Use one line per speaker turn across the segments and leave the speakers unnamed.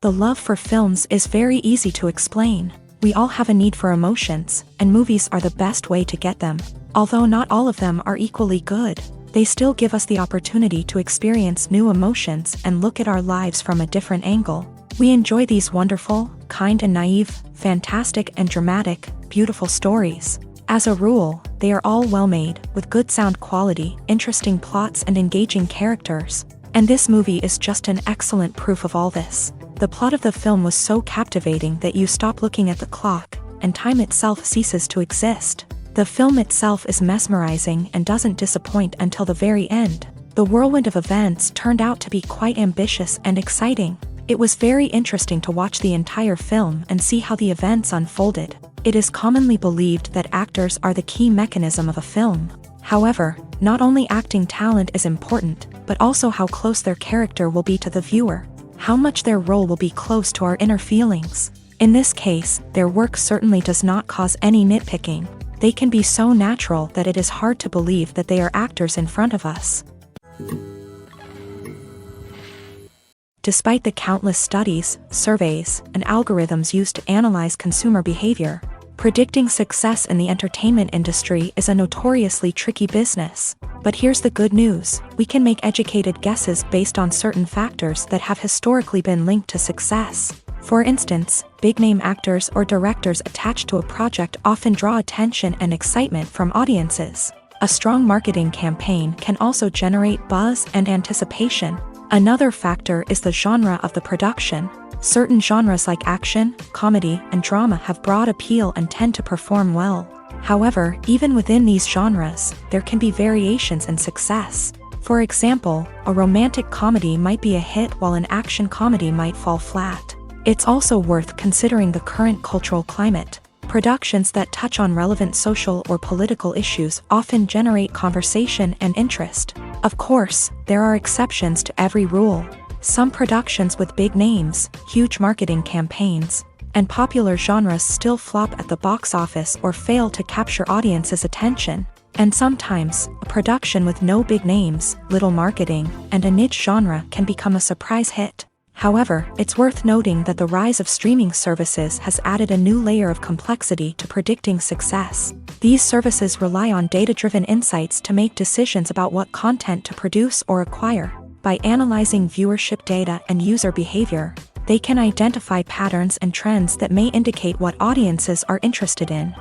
The love for films is very easy to explain. We all have a need for emotions, and movies are the best way to get them. Although not all of them are equally good, they still give us the opportunity to experience new emotions and look at our lives from a different angle. We enjoy these wonderful, kind and naive, fantastic and dramatic, beautiful stories. As a rule, they are all well made, with good sound quality, interesting plots and engaging characters. And this movie is just an excellent proof of all this. The plot of the film was so captivating that you stop looking at the clock, and time itself ceases to exist. The film itself is mesmerizing and doesn't disappoint until the very end. The whirlwind of events turned out to be quite ambitious and exciting. It was very interesting to watch the entire film and see how the events unfolded. It is commonly believed that actors are the key mechanism of a film. However, not only acting talent is important, but also how close their character will be to the viewer. How much their role will be close to our inner feelings. In this case, their work certainly does not cause any nitpicking. They can be so natural that it is hard to believe that they are actors in front of us. Despite the countless studies, surveys, and algorithms used to analyze consumer behavior, predicting success in the entertainment industry is a notoriously tricky business. But here's the good news: we can make educated guesses based on certain factors that have historically been linked to success. For instance, big-name actors or directors attached to a project often draw attention and excitement from audiences. A strong marketing campaign can also generate buzz and anticipation. Another factor is the genre of the production. Certain genres like action, comedy, and drama have broad appeal and tend to perform well. However, even within these genres, there can be variations in success. For example, a romantic comedy might be a hit while an action comedy might fall flat. It's also worth considering the current cultural climate. Productions that touch on relevant social or political issues often generate conversation and interest. Of course, there are exceptions to every rule. Some productions with big names, huge marketing campaigns, and popular genres still flop at the box office or fail to capture audiences' attention. And sometimes, a production with no big names, little marketing, and a niche genre can become a surprise hit. However, it's worth noting that the rise of streaming services has added a new layer of complexity to predicting success. These services rely on data-driven insights to make decisions about what content to produce or acquire. By analyzing viewership data and user behavior, they can identify patterns and trends that may indicate what audiences are interested in.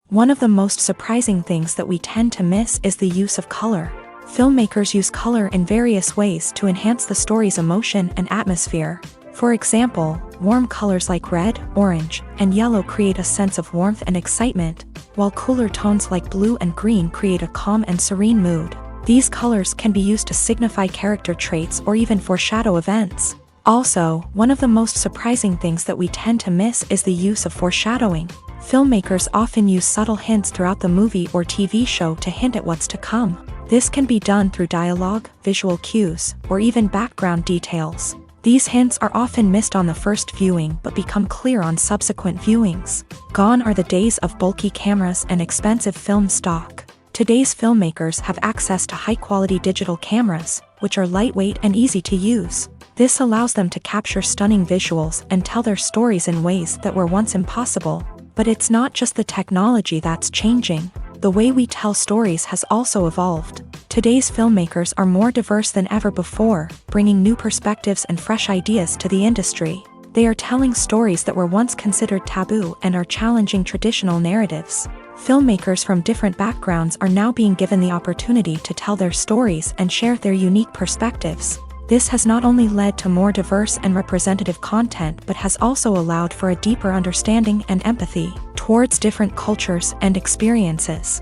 One of the most surprising things that we tend to miss is the use of color. Filmmakers use color in various ways to enhance the story's emotion and atmosphere. For example, warm colors like red, orange, and yellow create a sense of warmth and excitement, while cooler tones like blue and green create a calm and serene mood. These colors can be used to signify character traits or even foreshadow events. Also, one of the most surprising things that we tend to miss is the use of foreshadowing. Filmmakers often use subtle hints throughout the movie or TV show to hint at what's to come. This can be done through dialogue, visual cues, or even background details. These hints are often missed on the first viewing but become clear on subsequent viewings. Gone are the days of bulky cameras and expensive film stock. Today's filmmakers have access to high-quality digital cameras, which are lightweight and easy to use. This allows them to capture stunning visuals and tell their stories in ways that were once impossible. But it's not just the technology that's changing. The way we tell stories has also evolved. Today's filmmakers are more diverse than ever before, bringing new perspectives and fresh ideas to the industry. They are telling stories that were once considered taboo and are challenging traditional narratives. Filmmakers from different backgrounds are now being given the opportunity to tell their stories and share their unique perspectives. This has not only led to more diverse and representative content but has also allowed for a deeper understanding and empathy towards different cultures and experiences.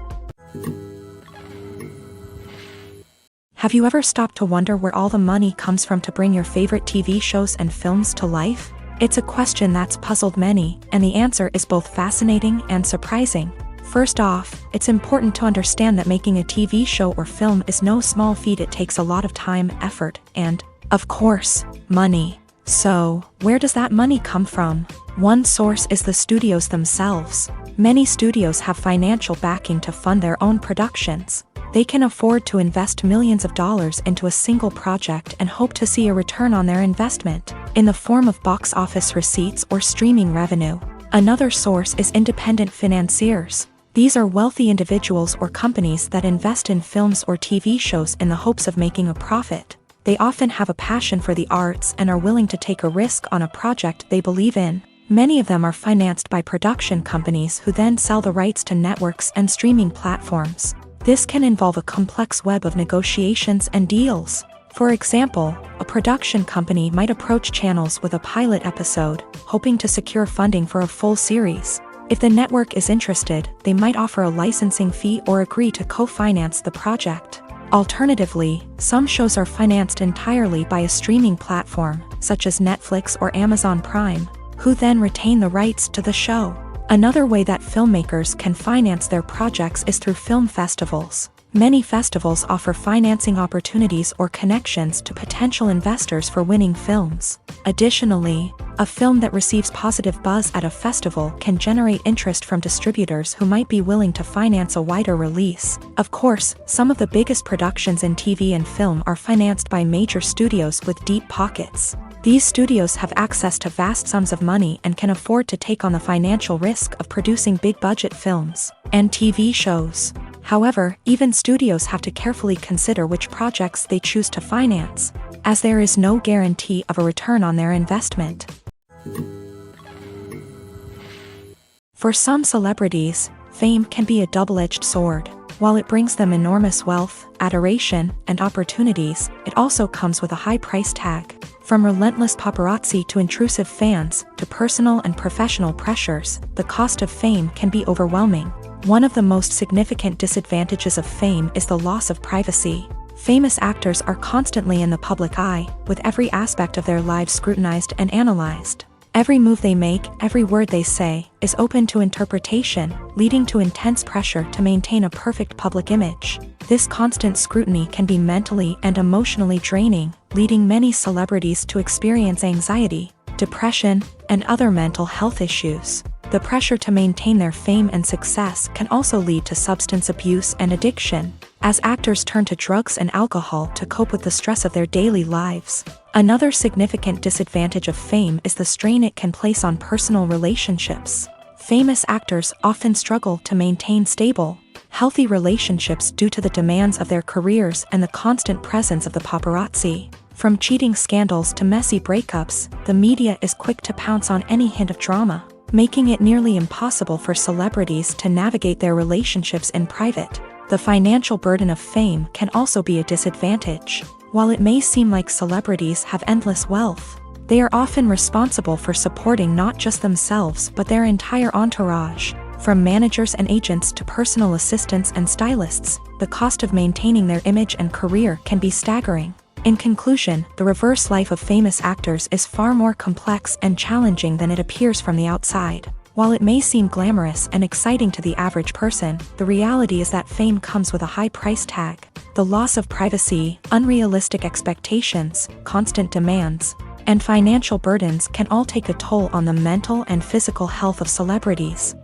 Have you ever stopped to wonder where all the money comes from to bring your favorite TV shows and films to life? It's a question that's puzzled many, and the answer is both fascinating and surprising. First off, it's important to understand that making a TV show or film is no small feat. It takes a lot of time, effort, and, of course, money. So, where does that money come from? One source is the studios themselves. Many studios have financial backing to fund their own productions. They can afford to invest millions of dollars into a single project and hope to see a return on their investment, in the form of box office receipts or streaming revenue. Another source is independent financiers. These are wealthy individuals or companies that invest in films or TV shows in the hopes of making a profit. They often have a passion for the arts and are willing to take a risk on a project they believe in. Many of them are financed by production companies who then sell the rights to networks and streaming platforms. This can involve a complex web of negotiations and deals. For example, a production company might approach channels with a pilot episode, hoping to secure funding for a full series. If the network is interested, they might offer a licensing fee or agree to co-finance the project. Alternatively, some shows are financed entirely by a streaming platform, such as Netflix or Amazon Prime, who then retain the rights to the show. Another way that filmmakers can finance their projects is through film festivals. Many festivals offer financing opportunities or connections to potential investors for winning films. Additionally, a film that receives positive buzz at a festival can generate interest from distributors who might be willing to finance a wider release. Of course, some of the biggest productions in TV and film are financed by major studios with deep pockets. These studios have access to vast sums of money and can afford to take on the financial risk of producing big-budget films and TV shows. However, even studios have to carefully consider which projects they choose to finance, as there is no guarantee of a return on their investment. For some celebrities, fame can be a double-edged sword. While it brings them enormous wealth, adoration, and opportunities, it also comes with a high price tag. From relentless paparazzi to intrusive fans, to personal and professional pressures, the cost of fame can be overwhelming. One of the most significant disadvantages of fame is the loss of privacy. Famous actors are constantly in the public eye, with every aspect of their lives scrutinized and analyzed. Every move they make, every word they say, is open to interpretation, leading to intense pressure to maintain a perfect public image. This constant scrutiny can be mentally and emotionally draining, leading many celebrities to experience anxiety, depression, and other mental health issues. The pressure to maintain their fame and success can also lead to substance abuse and addiction, as actors turn to drugs and alcohol to cope with the stress of their daily lives. Another significant disadvantage of fame is the strain it can place on personal relationships. Famous actors often struggle to maintain stable, healthy relationships due to the demands of their careers and the constant presence of the paparazzi. From cheating scandals to messy breakups, the media is quick to pounce on any hint of drama, making it nearly impossible for celebrities to navigate their relationships in private. The financial burden of fame can also be a disadvantage. While it may seem like celebrities have endless wealth, they are often responsible for supporting not just themselves but their entire entourage. From managers and agents to personal assistants and stylists, the cost of maintaining their image and career can be staggering. In conclusion, the reverse life of famous actors is far more complex and challenging than it appears from the outside. While it may seem glamorous and exciting to the average person, the reality is that fame comes with a high price tag. The loss of privacy, unrealistic expectations, constant demands, and financial burdens can all take a toll on the mental and physical health of celebrities.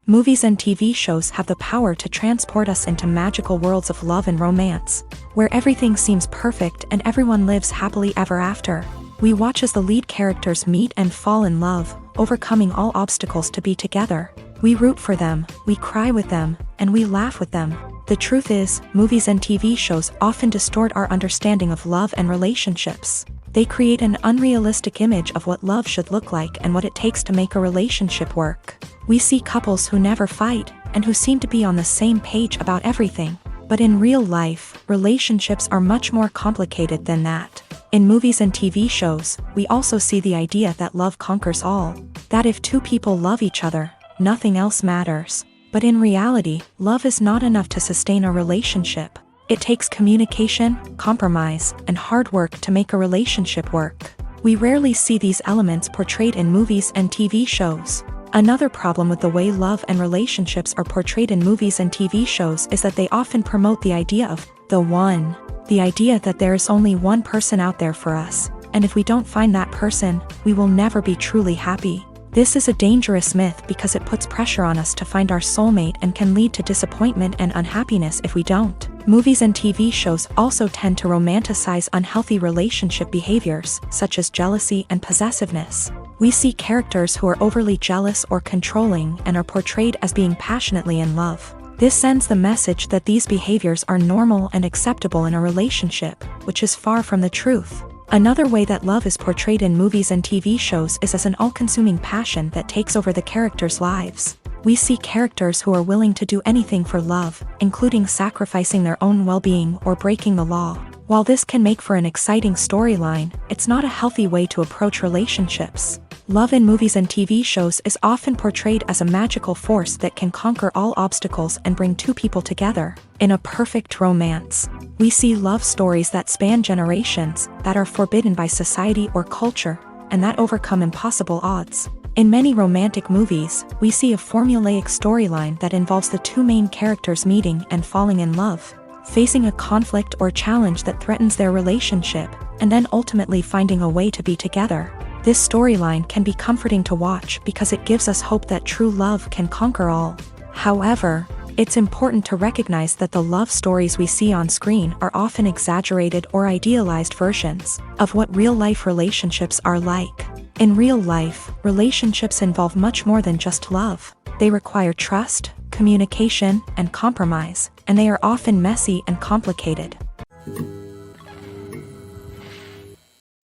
Movies and TV shows have the power to transport us into magical worlds of love and romance, where everything seems perfect and everyone lives happily ever after. We watch as the lead characters meet and fall in love, overcoming all obstacles to be together. We root for them, we cry with them, and we laugh with them. The truth is, movies and TV shows often distort our understanding of love and relationships. They create an unrealistic image of what love should look like and what it takes to make a relationship work. We see couples who never fight, and who seem to be on the same page about everything. But in real life, relationships are much more complicated than that. In movies and TV shows, we also see the idea that love conquers all. That if two people love each other, nothing else matters. But in reality, love is not enough to sustain a relationship. It takes communication, compromise, and hard work to make a relationship work. We rarely see these elements portrayed in movies and TV shows. Another problem with the way love and relationships are portrayed in movies and TV shows is that they often promote the idea of the one. The idea that there is only one person out there for us, and if we don't find that person, we will never be truly happy. This is a dangerous myth because it puts pressure on us to find our soulmate and can lead to disappointment and unhappiness if we don't. Movies and TV shows also tend to romanticize unhealthy relationship behaviors, such as jealousy and possessiveness. We see characters who are overly jealous or controlling and are portrayed as being passionately in love. This sends the message that these behaviors are normal and acceptable in a relationship, which is far from the truth. Another way that love is portrayed in movies and TV shows is as an all-consuming passion that takes over the characters' lives. We see characters who are willing to do anything for love, including sacrificing their own well-being or breaking the law. While this can make for an exciting storyline, it's not a healthy way to approach relationships. Love in movies and TV shows is often portrayed as a magical force that can conquer all obstacles and bring two people together. In a perfect romance, we see love stories that span generations, that are forbidden by society or culture, and that overcome impossible odds. In many romantic movies, we see a formulaic storyline that involves the two main characters meeting and falling in love, facing a conflict or challenge that threatens their relationship, and then ultimately finding a way to be together. This storyline can be comforting to watch because it gives us hope that true love can conquer all. However, it's important to recognize that the love stories we see on screen are often exaggerated or idealized versions of what real-life relationships are like. In real life, relationships involve much more than just love. They require trust, communication, and compromise, and they are often messy and complicated.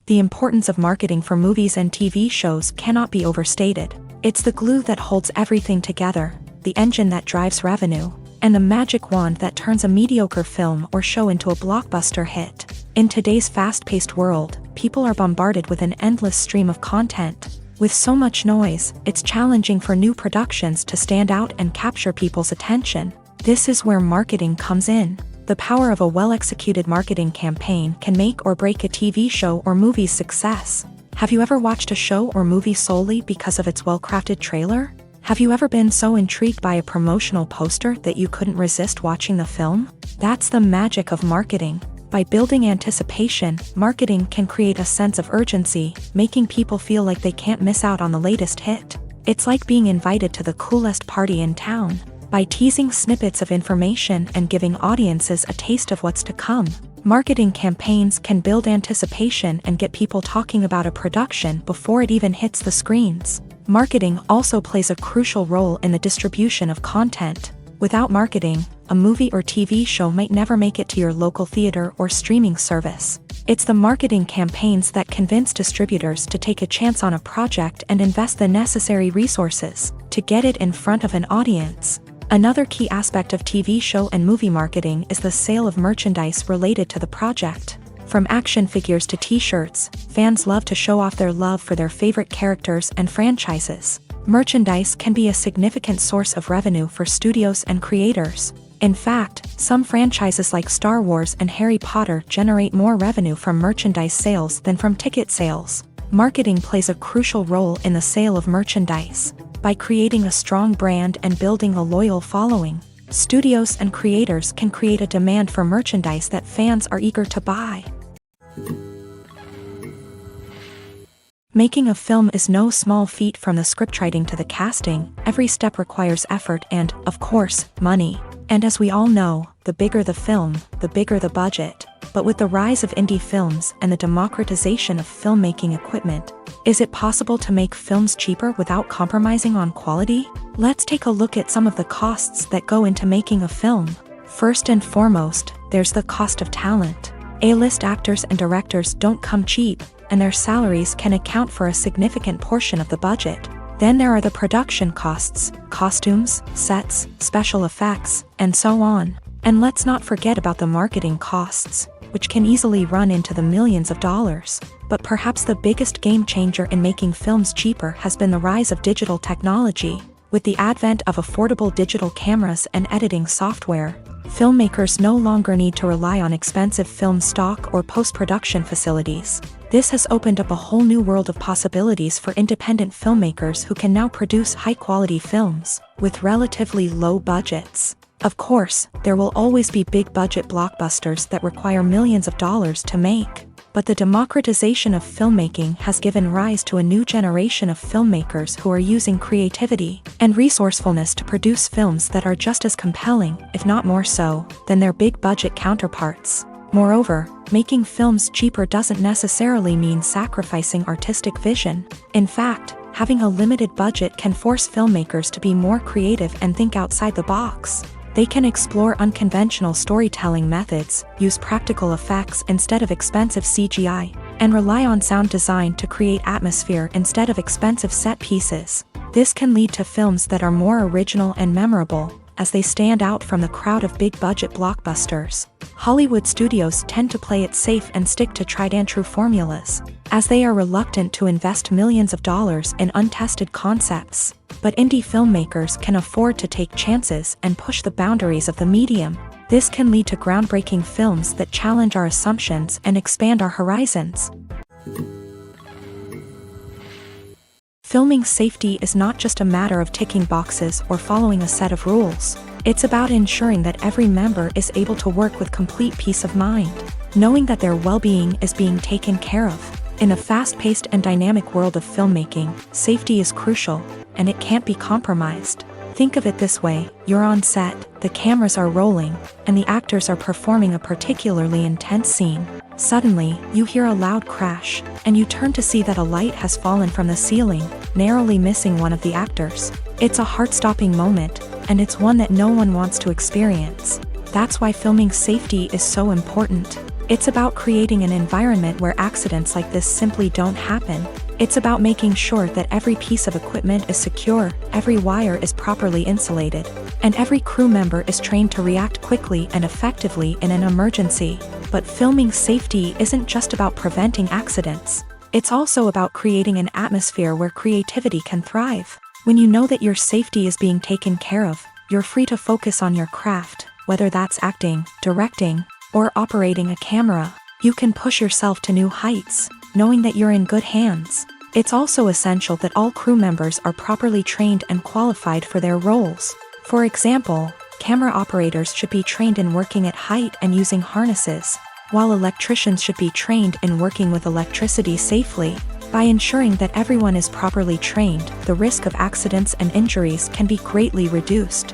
The importance of marketing for movies and TV shows cannot be overstated. It's the glue that holds everything together, the engine that drives revenue, and the magic wand that turns a mediocre film or show into a blockbuster hit. In today's fast-paced world, people are bombarded with an endless stream of content. With so much noise, it's challenging for new productions to stand out and capture people's attention. This is where marketing comes in. The power of a well-executed marketing campaign can make or break a TV show or movie's success. Have you ever watched a show or movie solely because of its well-crafted trailer? Have you ever been so intrigued by a promotional poster that you couldn't resist watching the film? That's the magic of marketing. By building anticipation, marketing can create a sense of urgency, making people feel like they can't miss out on the latest hit. It's like being invited to the coolest party in town. By teasing snippets of information and giving audiences a taste of what's to come, marketing campaigns can build anticipation and get people talking about a production before it even hits the screens. Marketing also plays a crucial role in the distribution of content. Without marketing, a movie or TV show might never make it to your local theater or streaming service. It's the marketing campaigns that convince distributors to take a chance on a project and invest the necessary resources to get it in front of an audience. Another key aspect of TV show and movie marketing is the sale of merchandise related to the project. From action figures to t-shirts, fans love to show off their love for their favorite characters and franchises. Merchandise can be a significant source of revenue for studios and creators. In fact, some franchises like Star Wars and Harry Potter generate more revenue from merchandise sales than from ticket sales. Marketing plays a crucial role in the sale of merchandise. By creating a strong brand and building a loyal following, studios and creators can create a demand for merchandise that fans are eager to buy. Making a film is no small feat. From the scriptwriting to the casting, every step requires effort and, of course, money. And as we all know, the bigger the film, the bigger the budget. But with the rise of indie films and the democratization of filmmaking equipment, is it possible to make films cheaper without compromising on quality? Let's take a look at some of the costs that go into making a film. First and foremost, there's the cost of talent. A-list actors and directors don't come cheap, and their salaries can account for a significant portion of the budget. Then there are the production costs, costumes, sets, special effects, and so on. And let's not forget about the marketing costs, which can easily run into the millions of dollars. But perhaps the biggest game changer in making films cheaper has been the rise of digital technology. With the advent of affordable digital cameras and editing software, filmmakers no longer need to rely on expensive film stock or post-production facilities. This has opened up a whole new world of possibilities for independent filmmakers who can now produce high-quality films with relatively low budgets. Of course, there will always be big-budget blockbusters that require millions of dollars to make. But the democratization of filmmaking has given rise to a new generation of filmmakers who are using creativity and resourcefulness to produce films that are just as compelling, if not more so, than their big-budget counterparts. Moreover, making films cheaper doesn't necessarily mean sacrificing artistic vision. In fact, having a limited budget can force filmmakers to be more creative and think outside the box. They can explore unconventional storytelling methods, use practical effects instead of expensive CGI, and rely on sound design to create atmosphere instead of expensive set pieces. This can lead to films that are more original and memorable, as they stand out from the crowd of big-budget blockbusters. Hollywood studios tend to play it safe and stick to tried-and-true formulas, as they are reluctant to invest millions of dollars in untested concepts. But indie filmmakers can afford to take chances and push the boundaries of the medium. This can lead to groundbreaking films that challenge our assumptions and expand our horizons. Filming safety is not just a matter of ticking boxes or following a set of rules. It's about ensuring that every member is able to work with complete peace of mind, knowing that their well-being is being taken care of. In a fast-paced and dynamic world of filmmaking, safety is crucial, and it can't be compromised. Think of it this way: you're on set, the cameras are rolling, and the actors are performing a particularly intense scene. Suddenly, you hear a loud crash, and you turn to see that a light has fallen from the ceiling, narrowly missing one of the actors. It's a heart-stopping moment, and it's one that no one wants to experience. That's why filming safety is so important. It's about creating an environment where accidents like this simply don't happen. It's about making sure that every piece of equipment is secure, every wire is properly insulated, and every crew member is trained to react quickly and effectively in an emergency. But filming safety isn't just about preventing accidents. It's also about creating an atmosphere where creativity can thrive. When you know that your safety is being taken care of, you're free to focus on your craft, whether that's acting, directing, or operating a camera. You can push yourself to new heights, knowing that you're in good hands. It's also essential that all crew members are properly trained and qualified for their roles. For example, camera operators should be trained in working at height and using harnesses, while electricians should be trained in working with electricity safely. By ensuring that everyone is properly trained, the risk of accidents and injuries can be greatly reduced.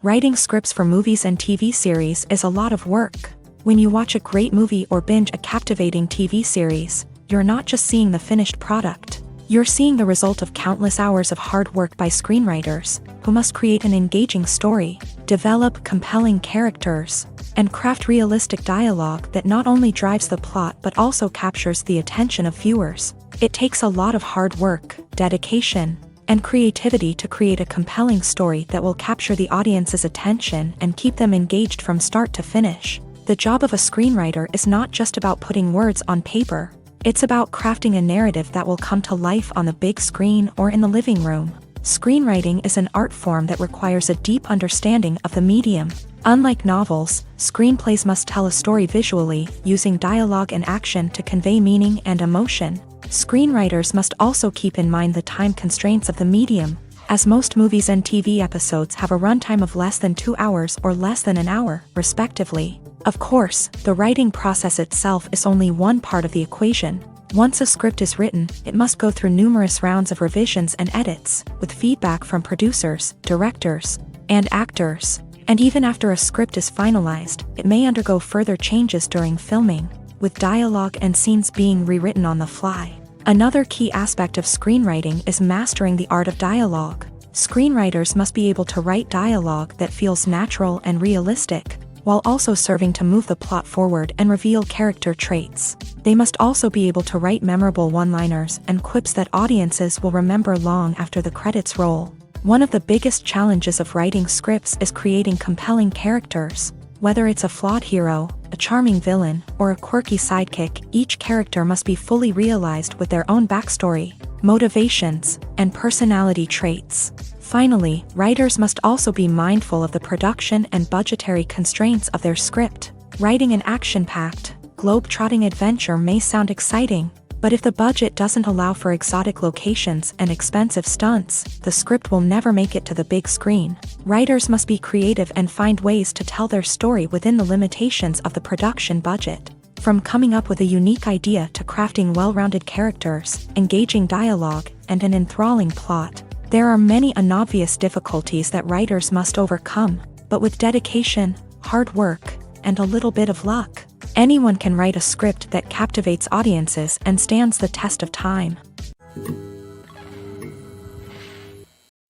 Writing scripts for movies and TV series is a lot of work. When you watch a great movie or binge a captivating TV series, you're not just seeing the finished product. You're seeing the result of countless hours of hard work by screenwriters, who must create an engaging story, develop compelling characters, and craft realistic dialogue that not only drives the plot but also captures the attention of viewers. It takes a lot of hard work, dedication, and creativity to create a compelling story that will capture the audience's attention and keep them engaged from start to finish. The job of a screenwriter is not just about putting words on paper. It's about crafting a narrative that will come to life on the big screen or in the living room. Screenwriting is an art form that requires a deep understanding of the medium. Unlike novels, screenplays must tell a story visually, using dialogue and action to convey meaning and emotion. Screenwriters must also keep in mind the time constraints of the medium, as most movies and TV episodes have a runtime of less than 2 hours or less than an hour, respectively. Of course, the writing process itself is only one part of the equation. Once a script is written, it must go through numerous rounds of revisions and edits, with feedback from producers, directors, and actors. And even after a script is finalized, it may undergo further changes during filming, with dialogue and scenes being rewritten on the fly. Another key aspect of screenwriting is mastering the art of dialogue. Screenwriters must be able to write dialogue that feels natural and realistic, while also serving to move the plot forward and reveal character traits. They must also be able to write memorable one-liners and quips that audiences will remember long after the credits roll. One of the biggest challenges of writing scripts is creating compelling characters. Whether it's a flawed hero, a charming villain, or a quirky sidekick, each character must be fully realized with their own backstory, motivations, and personality traits. Finally, writers must also be mindful of the production and budgetary constraints of their script. Writing an action-packed, globe-trotting adventure may sound exciting, but if the budget doesn't allow for exotic locations and expensive stunts, the script will never make it to the big screen. Writers must be creative and find ways to tell their story within the limitations of the production budget. From coming up with a unique idea to crafting well-rounded characters, engaging dialogue, and an enthralling plot, there are many unobvious difficulties that writers must overcome, but with dedication, hard work, and a little bit of luck, anyone can write a script that captivates audiences and stands the test of time.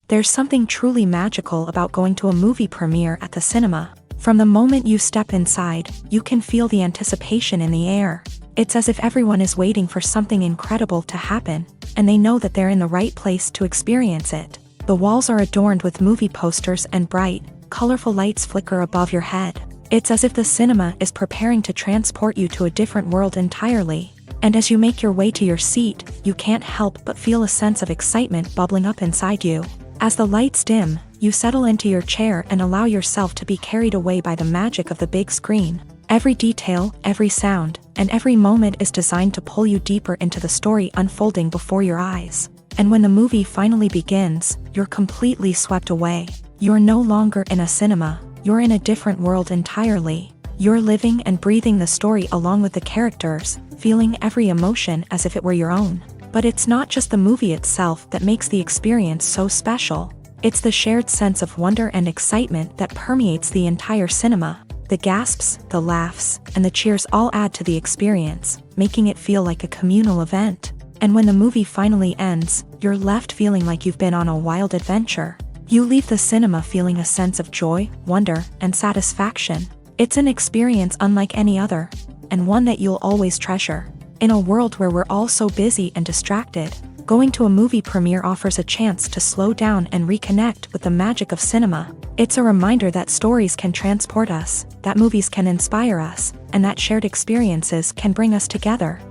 There's something truly magical about going to a movie premiere at the cinema. From the moment you step inside, you can feel the anticipation in the air. It's as if everyone is waiting for something incredible to happen, and they know that they're in the right place to experience it. The walls are adorned with movie posters and bright, colorful lights flicker above your head. It's as if the cinema is preparing to transport you to a different world entirely. And as you make your way to your seat, you can't help but feel a sense of excitement bubbling up inside you. As the lights dim, you settle into your chair and allow yourself to be carried away by the magic of the big screen. Every detail, every sound, and every moment is designed to pull you deeper into the story unfolding before your eyes. And when the movie finally begins, you're completely swept away. You're no longer in a cinema, you're in a different world entirely. You're living and breathing the story along with the characters, feeling every emotion as if it were your own. But it's not just the movie itself that makes the experience so special. It's the shared sense of wonder and excitement that permeates the entire cinema. The gasps, the laughs, and the cheers all add to the experience, making it feel like a communal event. And when the movie finally ends, you're left feeling like you've been on a wild adventure. You leave the cinema feeling a sense of joy, wonder, and satisfaction. It's an experience unlike any other, and one that you'll always treasure. In a world where we're all so busy and distracted, going to a movie premiere offers a chance to slow down and reconnect with the magic of cinema. It's a reminder that stories can transport us, that movies can inspire us, and that shared experiences can bring us together.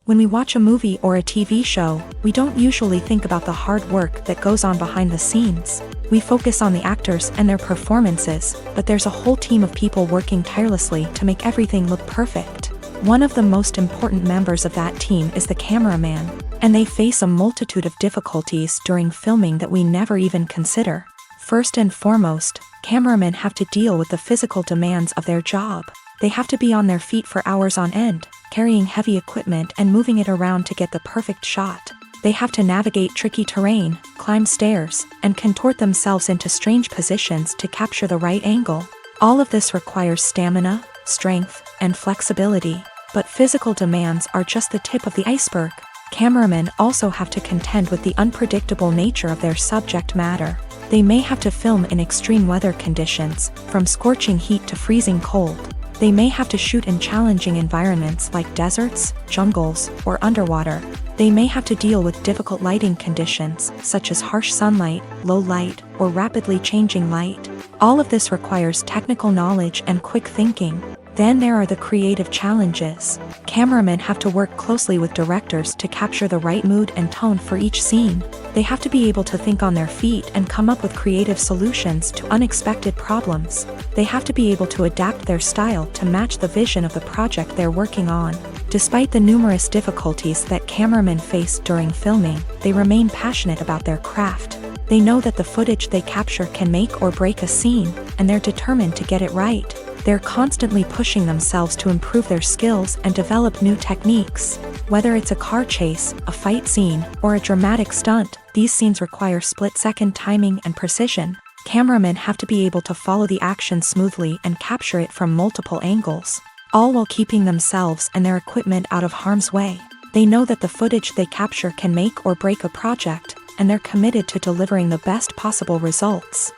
When we watch a movie or a TV show, we don't usually think about the hard work that goes on behind the scenes. We focus on the actors and their performances, but there's a whole team of people working tirelessly to make everything look perfect. One of the most important members of that team is the cameraman, and they face a multitude of difficulties during filming that we never even consider. First and foremost, cameramen have to deal with the physical demands of their job. They have to be on their feet for hours on end, carrying heavy equipment and moving it around to get the perfect shot. They have to navigate tricky terrain, climb stairs, and contort themselves into strange positions to capture the right angle. All of this requires stamina, strength, and flexibility. But physical demands are just the tip of the iceberg. Cameramen also have to contend with the unpredictable nature of their subject matter. They may have to film in extreme weather conditions, from scorching heat to freezing cold. They may have to shoot in challenging environments like deserts, jungles, or underwater. They may have to deal with difficult lighting conditions, such as harsh sunlight, low light, or rapidly changing light. All of this requires technical knowledge and quick thinking. Then there are the creative challenges. Cameramen have to work closely with directors to capture the right mood and tone for each scene. They have to be able to think on their feet and come up with creative solutions to unexpected problems. They have to be able to adapt their style to match the vision of the project they're working on. Despite the numerous difficulties that cameramen face during filming, they remain passionate about their craft. They know that the footage they capture can make or break a scene, and they're determined to get it right. They're constantly pushing themselves to improve their skills and develop new techniques. Whether it's a car chase, a fight scene, or a dramatic stunt, these scenes require split-second timing and precision. Cameramen have to be able to follow the action smoothly and capture it from multiple angles, all while keeping themselves and their equipment out of harm's way. They know that the footage they capture can make or break a project, and they're committed to delivering the best possible results.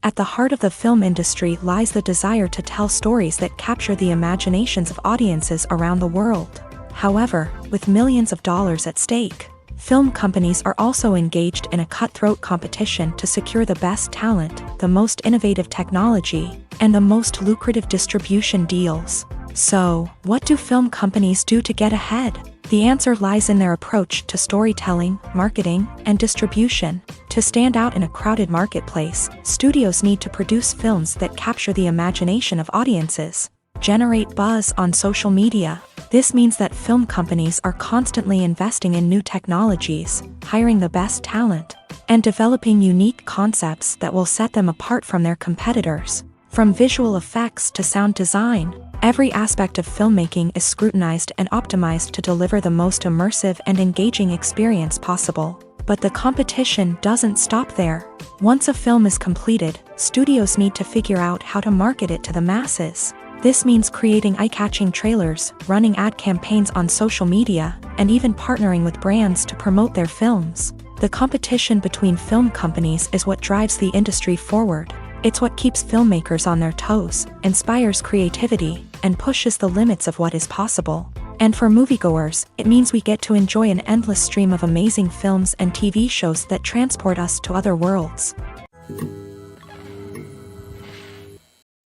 At the heart of the film industry lies the desire to tell stories that capture the imaginations of audiences around the world. However, with millions of dollars at stake, film companies are also engaged in a cutthroat competition to secure the best talent, the most innovative technology, and the most lucrative distribution deals. So, what do film companies do to get ahead? The answer lies in their approach to storytelling, marketing, and distribution. To stand out in a crowded marketplace, studios need to produce films that capture the imagination of audiences, generate buzz on social media. This means that film companies are constantly investing in new technologies, hiring the best talent, and developing unique concepts that will set them apart from their competitors. From visual effects to sound design, every aspect of filmmaking is scrutinized and optimized to deliver the most immersive and engaging experience possible. But the competition doesn't stop there. Once a film is completed, studios need to figure out how to market it to the masses. This means creating eye-catching trailers, running ad campaigns on social media, and even partnering with brands to promote their films. The competition between film companies is what drives the industry forward. It's what keeps filmmakers on their toes, inspires creativity, and pushes the limits of what is possible. And for moviegoers, it means we get to enjoy an endless stream of amazing films and TV shows that transport us to other worlds.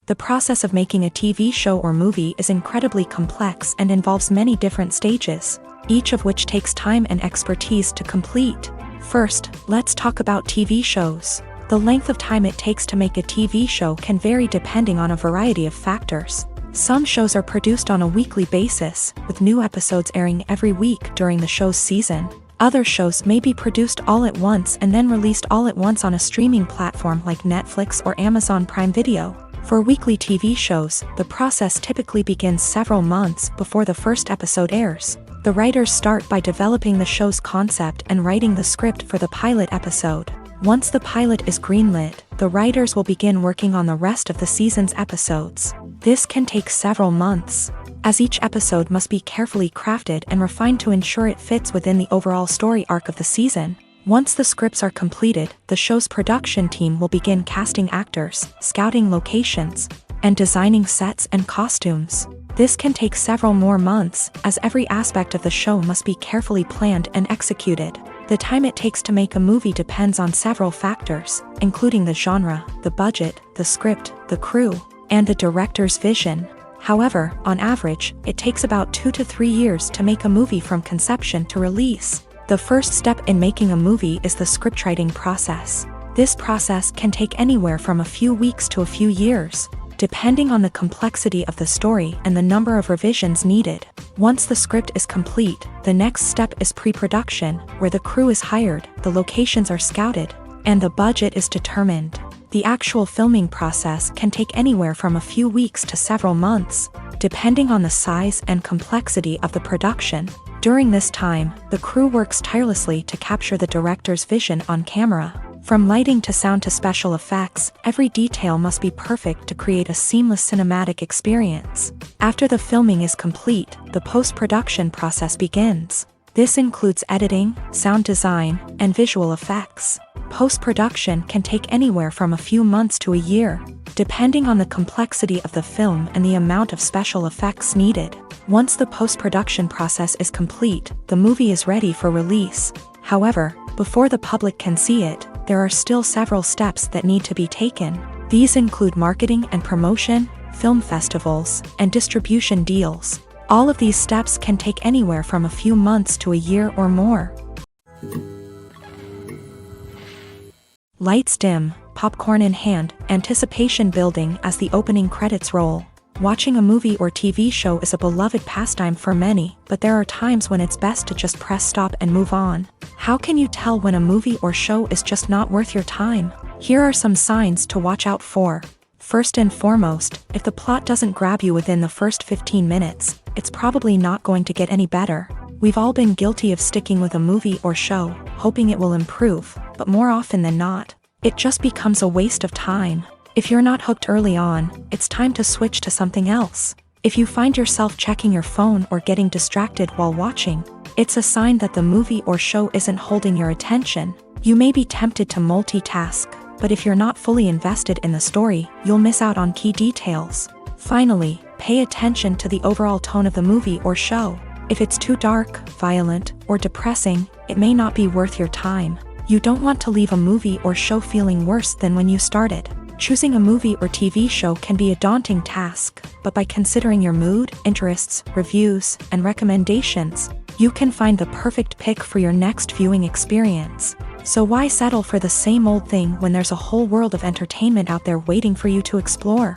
The process of making a TV show or movie is incredibly complex and involves many different stages, each of which takes time and expertise to complete. First, let's talk about TV shows. The length of time it takes to make a TV show can vary depending on a variety of factors. Some shows are produced on a weekly basis, with new episodes airing every week during the show's season. Other shows may be produced all at once and then released all at once on a streaming platform like Netflix or Amazon Prime Video. For weekly TV shows, the process typically begins several months before the first episode airs. The writers start by developing the show's concept and writing the script for the pilot episode. Once the pilot is greenlit, the writers will begin working on the rest of the season's episodes. This can take several months, as each episode must be carefully crafted and refined to ensure it fits within the overall story arc of the season. Once the scripts are completed, the show's production team will begin casting actors, scouting locations, and designing sets and costumes. This can take several more months, as every aspect of the show must be carefully planned and executed. The time it takes to make a movie depends on several factors, including the genre, the budget, the script, the crew, and the director's vision. However, on average, it takes about 2 to 3 years to make a movie from conception to release. The first step in making a movie is the scriptwriting process. This process can take anywhere from a few weeks to a few years, depending on the complexity of the story and the number of revisions needed. Once the script is complete, the next step is pre-production, where the crew is hired, the locations are scouted, and the budget is determined. The actual filming process can take anywhere from a few weeks to several months, depending on the size and complexity of the production. During this time, the crew works tirelessly to capture the director's vision on camera. From lighting to sound to special effects, every detail must be perfect to create a seamless cinematic experience. After the filming is complete, the post-production process begins. This includes editing, sound design, and visual effects. Post-production can take anywhere from a few months to a year, depending on the complexity of the film and the amount of special effects needed. Once the post-production process is complete, the movie is ready for release. However, before the public can see it, there are still several steps that need to be taken. These include marketing and promotion, film festivals, and distribution deals. All of these steps can take anywhere from a few months to a year or more. Lights dim, popcorn in hand, anticipation building as the opening credits roll. Watching a movie or TV show is a beloved pastime for many, but there are times when it's best to just press stop and move on. How can you tell when a movie or show is just not worth your time? Here are some signs to watch out for. First and foremost, if the plot doesn't grab you within the first 15 minutes, it's probably not going to get any better. We've all been guilty of sticking with a movie or show, hoping it will improve, but more often than not, it just becomes a waste of time. If you're not hooked early on, it's time to switch to something else. If you find yourself checking your phone or getting distracted while watching, it's a sign that the movie or show isn't holding your attention. You may be tempted to multitask, but if you're not fully invested in the story, you'll miss out on key details. Finally, pay attention to the overall tone of the movie or show. If it's too dark, violent, or depressing, it may not be worth your time. You don't want to leave a movie or show feeling worse than when you started. Choosing a movie or TV show can be a daunting task, but by considering your mood, interests, reviews, and recommendations, you can find the perfect pick for your next viewing experience. So why settle for the same old thing when there's a whole world of entertainment out there waiting for you to explore?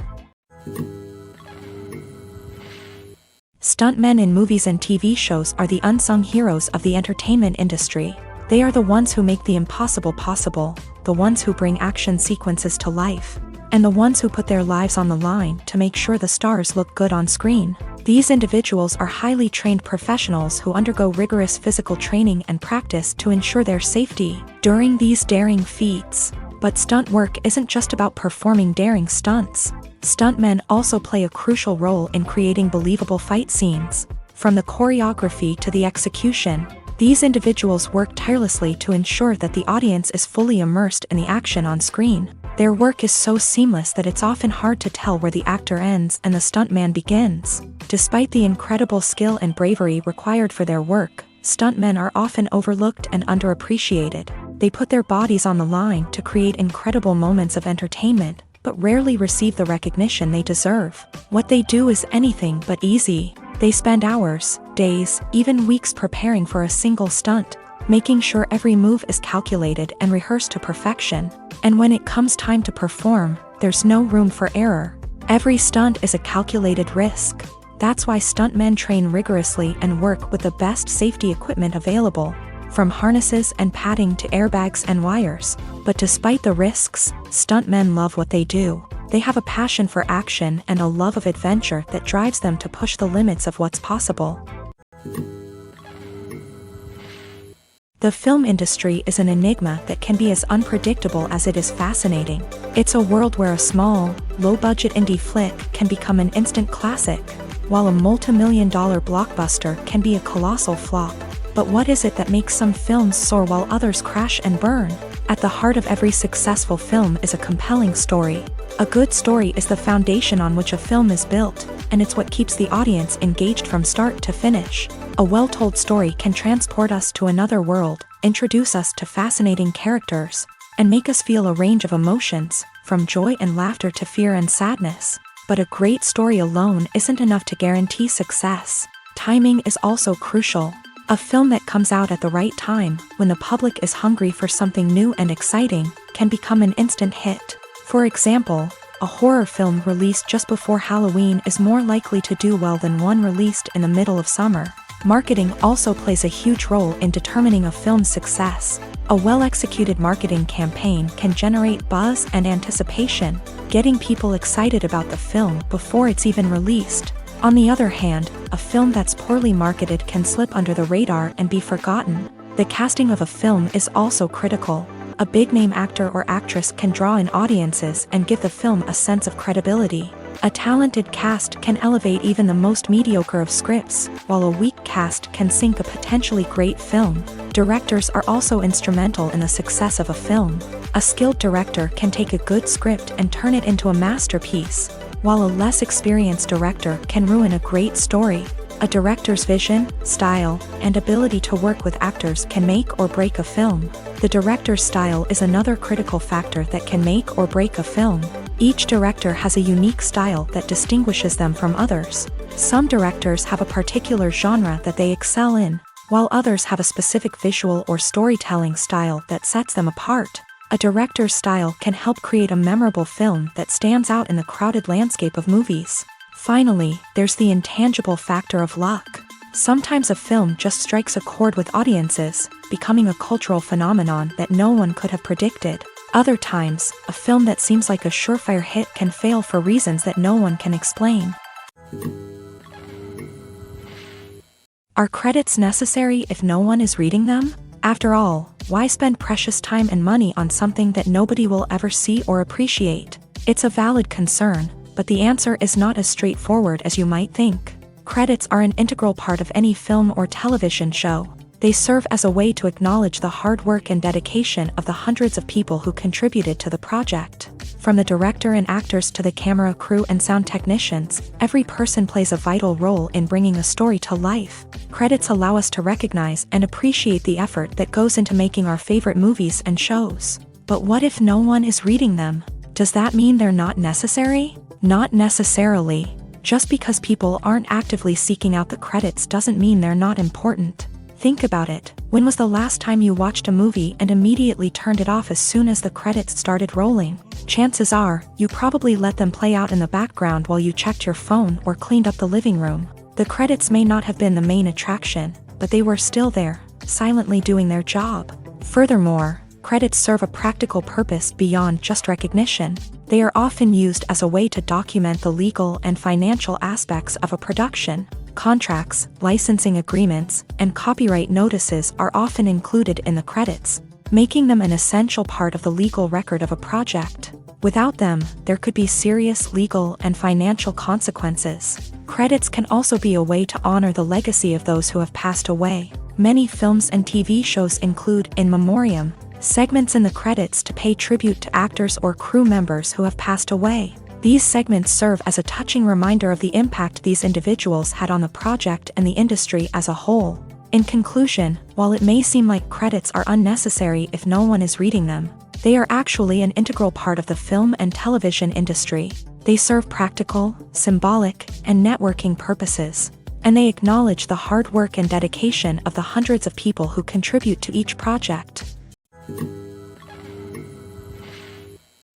Stuntmen in movies and TV shows are the unsung heroes of the entertainment industry. They are the ones who make the impossible possible, the ones who bring action sequences to life, and the ones who put their lives on the line to make sure the stars look good on screen. These individuals are highly trained professionals who undergo rigorous physical training and practice to ensure their safety during these daring feats. But stunt work isn't just about performing daring stunts. Stuntmen also play a crucial role in creating believable fight scenes. From the choreography to the execution, these individuals work tirelessly to ensure that the audience is fully immersed in the action on screen. Their work is so seamless that it's often hard to tell where the actor ends and the stuntman begins. Despite the incredible skill and bravery required for their work, stuntmen are often overlooked and underappreciated. They put their bodies on the line to create incredible moments of entertainment, but rarely receive the recognition they deserve. What they do is anything but easy. They spend hours, days, even weeks preparing for a single stunt, making sure every move is calculated and rehearsed to perfection. And when it comes time to perform, there's no room for error. Every stunt is a calculated risk. That's why stuntmen train rigorously and work with the best safety equipment available, from harnesses and padding to airbags and wires. But despite the risks, stuntmen love what they do. They have a passion for action and a love of adventure that drives them to push the limits of what's possible. The film industry is an enigma that can be as unpredictable as it is fascinating. It's a world where a small, low-budget indie flick can become an instant classic, while a multi-million-dollar blockbuster can be a colossal flop. But what is it that makes some films soar while others crash and burn? At the heart of every successful film is a compelling story. A good story is the foundation on which a film is built, and it's what keeps the audience engaged from start to finish. A well-told story can transport us to another world, introduce us to fascinating characters, and make us feel a range of emotions, from joy and laughter to fear and sadness. But a great story alone isn't enough to guarantee success. Timing is also crucial. A film that comes out at the right time, when the public is hungry for something new and exciting, can become an instant hit. For example, a horror film released just before Halloween is more likely to do well than one released in the middle of summer. Marketing also plays a huge role in determining a film's success. A well-executed marketing campaign can generate buzz and anticipation, getting people excited about the film before it's even released. On the other hand, a film that's poorly marketed can slip under the radar and be forgotten. The casting of a film is also critical. A big-name actor or actress can draw in audiences and give the film a sense of credibility. A talented cast can elevate even the most mediocre of scripts, while a weak cast can sink a potentially great film. Directors are also instrumental in the success of a film. A skilled director can take a good script and turn it into a masterpiece, while a less experienced director can ruin a great story. A director's vision, style, and ability to work with actors can make or break a film. The director's style is another critical factor that can make or break a film. Each director has a unique style that distinguishes them from others. Some directors have a particular genre that they excel in, while others have a specific visual or storytelling style that sets them apart. A director's style can help create a memorable film that stands out in the crowded landscape of movies. Finally, there's the intangible factor of luck. Sometimes a film just strikes a chord with audiences, becoming a cultural phenomenon that no one could have predicted. Other times, a film that seems like a surefire hit can fail for reasons that no one can explain. Are credits necessary if no one is reading them? After all, why spend precious time and money on something that nobody will ever see or appreciate? It's a valid concern, but the answer is not as straightforward as you might think. Credits are an integral part of any film or television show. They serve as a way to acknowledge the hard work and dedication of the hundreds of people who contributed to the project. From the director and actors to the camera crew and sound technicians, every person plays a vital role in bringing a story to life. Credits allow us to recognize and appreciate the effort that goes into making our favorite movies and shows. But what if no one is reading them? Does that mean they're not necessary? Not necessarily. Just because people aren't actively seeking out the credits doesn't mean they're not important. Think about it. When was the last time you watched a movie and immediately turned it off as soon as the credits started rolling? Chances are, you probably let them play out in the background while you checked your phone or cleaned up the living room. The credits may not have been the main attraction, but they were still there, silently doing their job. Furthermore, credits serve a practical purpose beyond just recognition. They are often used as a way to document the legal and financial aspects of a production. Contracts, licensing agreements, and copyright notices are often included in the credits, making them an essential part of the legal record of a project. Without them, there could be serious legal and financial consequences. Credits can also be a way to honor the legacy of those who have passed away. Many films and TV shows include in memoriam segments in the credits to pay tribute to actors or crew members who have passed away. These segments serve as a touching reminder of the impact these individuals had on the project and the industry as a whole. In conclusion, while it may seem like credits are unnecessary if no one is reading them, they are actually an integral part of the film and television industry. They serve practical, symbolic, and networking purposes, and they acknowledge the hard work and dedication of the hundreds of people who contribute to each project.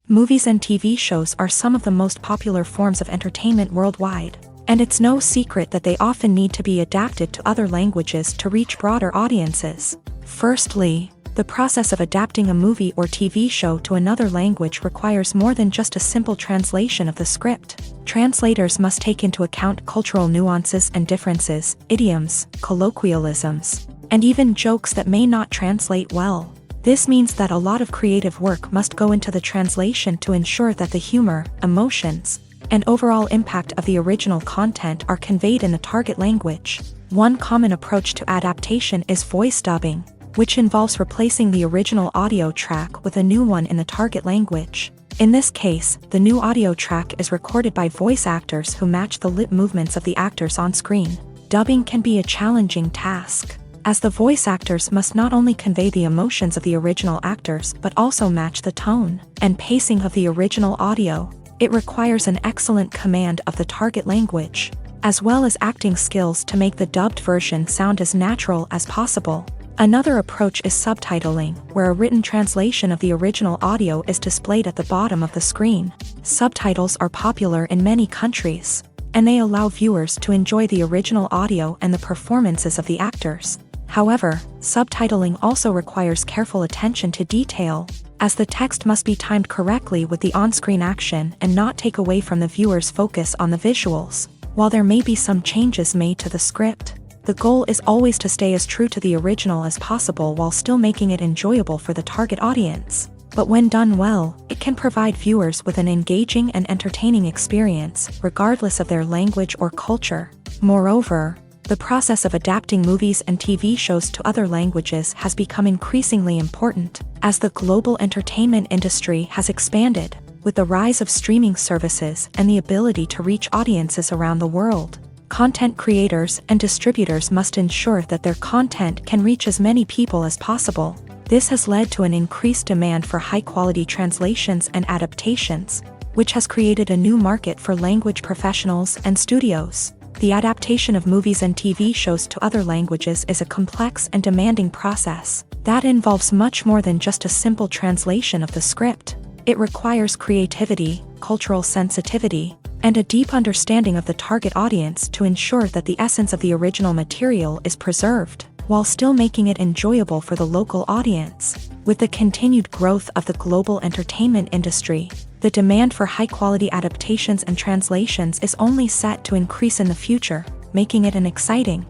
Movies and TV shows are some of the most popular forms of entertainment worldwide, and it's no secret that they often need to be adapted to other languages to reach broader audiences. Firstly, the process of adapting a movie or TV show to another language requires more than just a simple translation of the script. Translators must take into account cultural nuances and differences, idioms, colloquialisms, and even jokes that may not translate well. This means that a lot of creative work must go into the translation to ensure that the humor, emotions, and overall impact of the original content are conveyed in the target language. One common approach to adaptation is voice dubbing, which involves replacing the original audio track with a new one in the target language. In this case, the new audio track is recorded by voice actors who match the lip movements of the actors on screen. Dubbing can be a challenging task, as the voice actors must not only convey the emotions of the original actors but also match the tone and pacing of the original audio. It requires an excellent command of the target language, as well as acting skills to make the dubbed version sound as natural as possible. Another approach is subtitling, where a written translation of the original audio is displayed at the bottom of the screen. Subtitles are popular in many countries, and they allow viewers to enjoy the original audio and the performances of the actors. However, subtitling also requires careful attention to detail, as the text must be timed correctly with the on-screen action and not take away from the viewer's focus on the visuals. While there may be some changes made to the script, the goal is always to stay as true to the original as possible while still making it enjoyable for the target audience. But when done well, it can provide viewers with an engaging and entertaining experience, regardless of their language or culture. Moreover, the process of adapting movies and TV shows to other languages has become increasingly important, as the global entertainment industry has expanded, with the rise of streaming services and the ability to reach audiences around the world. Content creators and distributors must ensure that their content can reach as many people as possible. This has led to an increased demand for high-quality translations and adaptations, which has created a new market for language professionals and studios. The adaptation of movies and TV shows to other languages is a complex and demanding process that involves much more than just a simple translation of the script. It requires creativity, cultural sensitivity, and a deep understanding of the target audience to ensure that the essence of the original material is preserved. while still making it enjoyable for the local audience. With the continued growth of the global entertainment industry, the demand for high-quality adaptations and translations is only set to increase in the future, making it an exciting.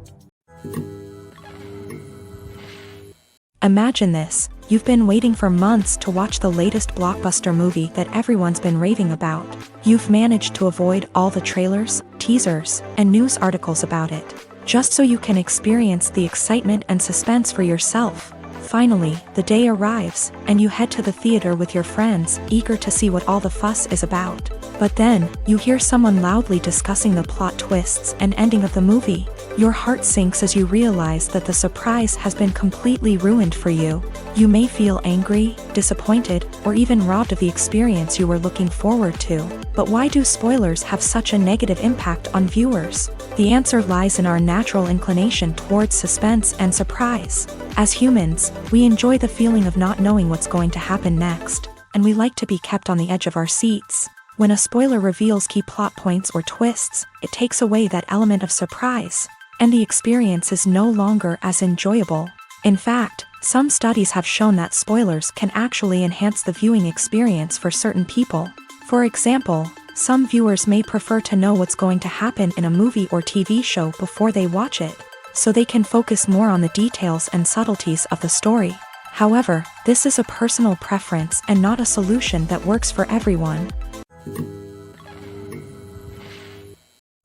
Imagine this. You've been waiting for months to watch the latest blockbuster movie that everyone's been raving about. You've managed to avoid all the trailers, teasers, and news articles about it, just so you can experience the excitement and suspense for yourself. Finally, the day arrives, and you head to the theater with your friends, eager to see what all the fuss is about. But then, you hear someone loudly discussing the plot twists and ending of the movie. Your heart sinks as you realize that the surprise has been completely ruined for you. You may feel angry, disappointed, or even robbed of the experience you were looking forward to. But why do spoilers have such a negative impact on viewers? The answer lies in our natural inclination towards suspense and surprise. As humans, we enjoy the feeling of not knowing what's going to happen next, and we like to be kept on the edge of our seats. When a spoiler reveals key plot points or twists, it takes away that element of surprise, and the experience is no longer as enjoyable. In fact, some studies have shown that spoilers can actually enhance the viewing experience for certain people. For example, some viewers may prefer to know what's going to happen in a movie or TV show before they watch it, so they can focus more on the details and subtleties of the story. However, this is a personal preference and not a solution that works for everyone.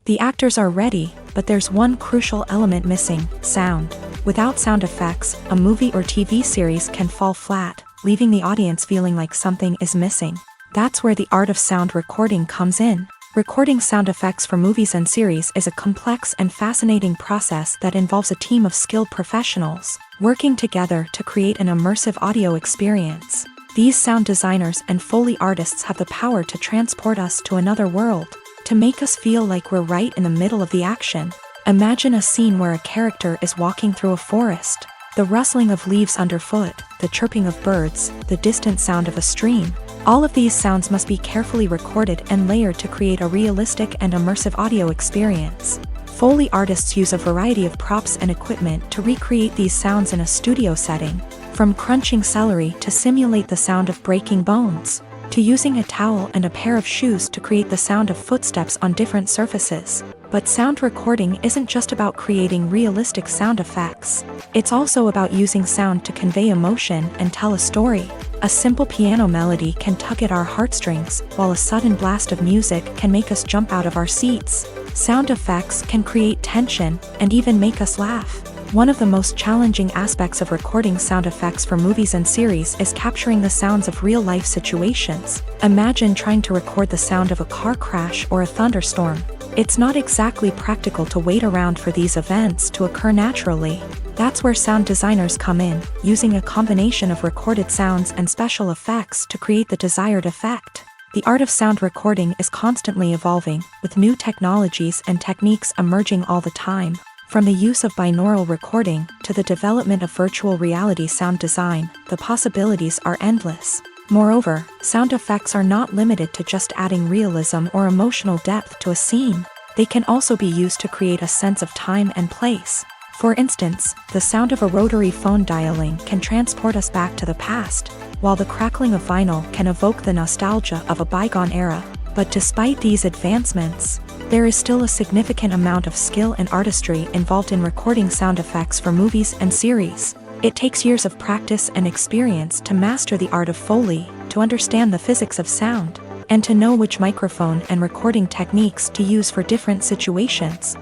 The actors are ready, but there's one crucial element missing: sound. Without sound effects, a movie or TV series can fall flat, leaving the audience feeling like something is missing. That's where the art of sound recording comes in. Recording sound effects for movies and series is a complex and fascinating process that involves a team of skilled professionals working together to create an immersive audio experience. These sound designers and Foley artists have the power to transport us to another world, to make us feel like we're right in the middle of the action. Imagine a scene where a character is walking through a forest. The rustling of leaves underfoot, the chirping of birds, the distant sound of a stream. All of these sounds must be carefully recorded and layered to create a realistic and immersive audio experience. Foley artists use a variety of props and equipment to recreate these sounds in a studio setting, from crunching celery to simulate the sound of breaking bones, to using a towel and a pair of shoes to create the sound of footsteps on different surfaces. But sound recording isn't just about creating realistic sound effects. It's also about using sound to convey emotion and tell a story. A simple piano melody can tug at our heartstrings, while a sudden blast of music can make us jump out of our seats. Sound effects can create tension and even make us laugh. One of the most challenging aspects of recording sound effects for movies and series is capturing the sounds of real-life situations. Imagine trying to record the sound of a car crash or a thunderstorm. It's not exactly practical to wait around for these events to occur naturally. That's where sound designers come in, using a combination of recorded sounds and special effects to create the desired effect. The art of sound recording is constantly evolving, with new technologies and techniques emerging all the time. From the use of binaural recording to the development of virtual reality sound design, the possibilities are endless. Moreover, sound effects are not limited to just adding realism or emotional depth to a scene. They can also be used to create a sense of time and place. For instance, the sound of a rotary phone dialing can transport us back to the past, while the crackling of vinyl can evoke the nostalgia of a bygone era. But despite these advancements, there is still a significant amount of skill and artistry involved in recording sound effects for movies and series. It takes years of practice and experience to master the art of Foley, to understand the physics of sound, and to know which microphone and recording techniques to use for different situations.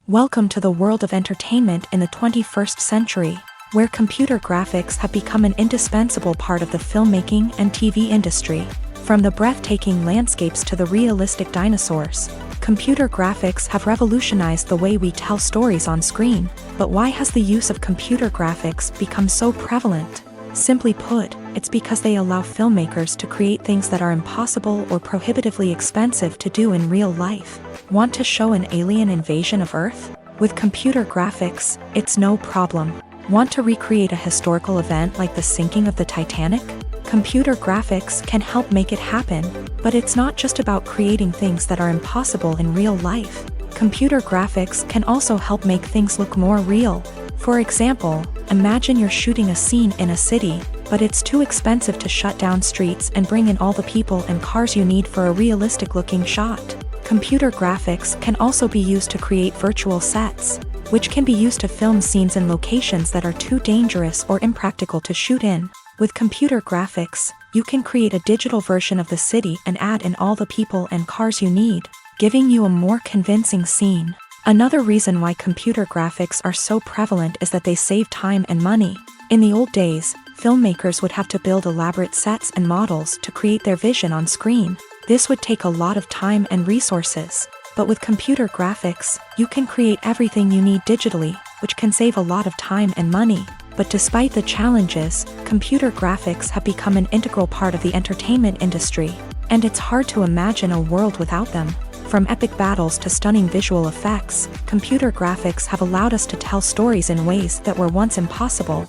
Welcome to the world of entertainment in the 21st century, where computer graphics have become an indispensable part of the filmmaking and TV industry. From the breathtaking landscapes to the realistic dinosaurs, computer graphics have revolutionized the way we tell stories on screen. But why has the use of computer graphics become so prevalent? Simply put, it's because they allow filmmakers to create things that are impossible or prohibitively expensive to do in real life. Want to show an alien invasion of Earth? With computer graphics, it's no problem. Want to recreate a historical event like the sinking of the Titanic? Computer graphics can help make it happen, but it's not just about creating things that are impossible in real life. Computer graphics can also help make things look more real. For example, imagine you're shooting a scene in a city, but it's too expensive to shut down streets and bring in all the people and cars you need for a realistic-looking shot. Computer graphics can also be used to create virtual sets, which can be used to film scenes in locations that are too dangerous or impractical to shoot in. With computer graphics, you can create a digital version of the city and add in all the people and cars you need, giving you a more convincing scene. Another reason why computer graphics are so prevalent is that they save time and money. In the old days, filmmakers would have to build elaborate sets and models to create their vision on screen. This would take a lot of time and resources. But with computer graphics, you can create everything you need digitally, which can save a lot of time and money. But despite the challenges, computer graphics have become an integral part of the entertainment industry, and it's hard to imagine a world without them. From epic battles to stunning visual effects, computer graphics have allowed us to tell stories in ways that were once impossible.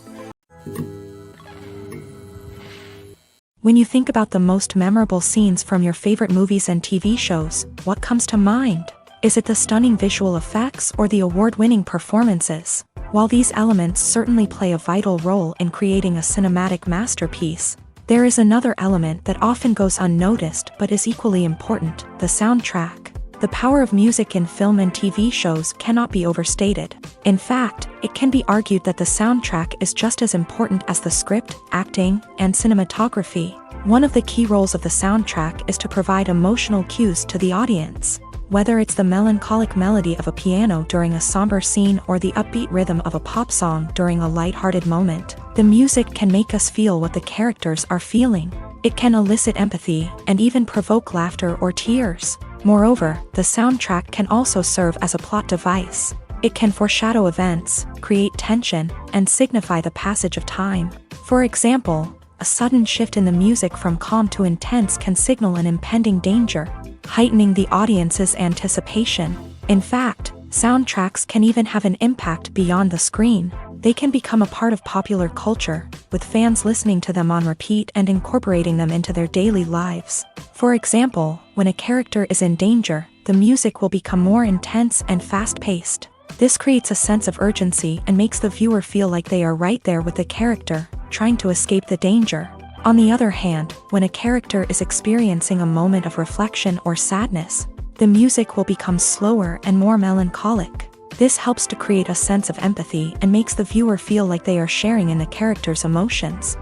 When you think about the most memorable scenes from your favorite movies and TV shows, what comes to mind? Is it the stunning visual effects or the award-winning performances? While these elements certainly play a vital role in creating a cinematic masterpiece, there is another element that often goes unnoticed but is equally important: the soundtrack. The power of music in film and TV shows cannot be overstated. In fact, it can be argued that the soundtrack is just as important as the script, acting, and cinematography. One of the key roles of the soundtrack is to provide emotional cues to the audience. Whether it's the melancholic melody of a piano during a somber scene or the upbeat rhythm of a pop song during a lighthearted moment, the music can make us feel what the characters are feeling. It can elicit empathy and even provoke laughter or tears. Moreover, the soundtrack can also serve as a plot device. It can foreshadow events, create tension, and signify the passage of time. For example, a sudden shift in the music from calm to intense can signal an impending danger, heightening the audience's anticipation. In fact, soundtracks can even have an impact beyond the screen. They can become a part of popular culture, with fans listening to them on repeat and incorporating them into their daily lives. For example, when a character is in danger, the music will become more intense and fast-paced. This creates a sense of urgency and makes the viewer feel like they are right there with the character, trying to escape the danger. On the other hand, when a character is experiencing a moment of reflection or sadness, the music will become slower and more melancholic. This helps to create a sense of empathy and makes the viewer feel like they are sharing in the character's emotions.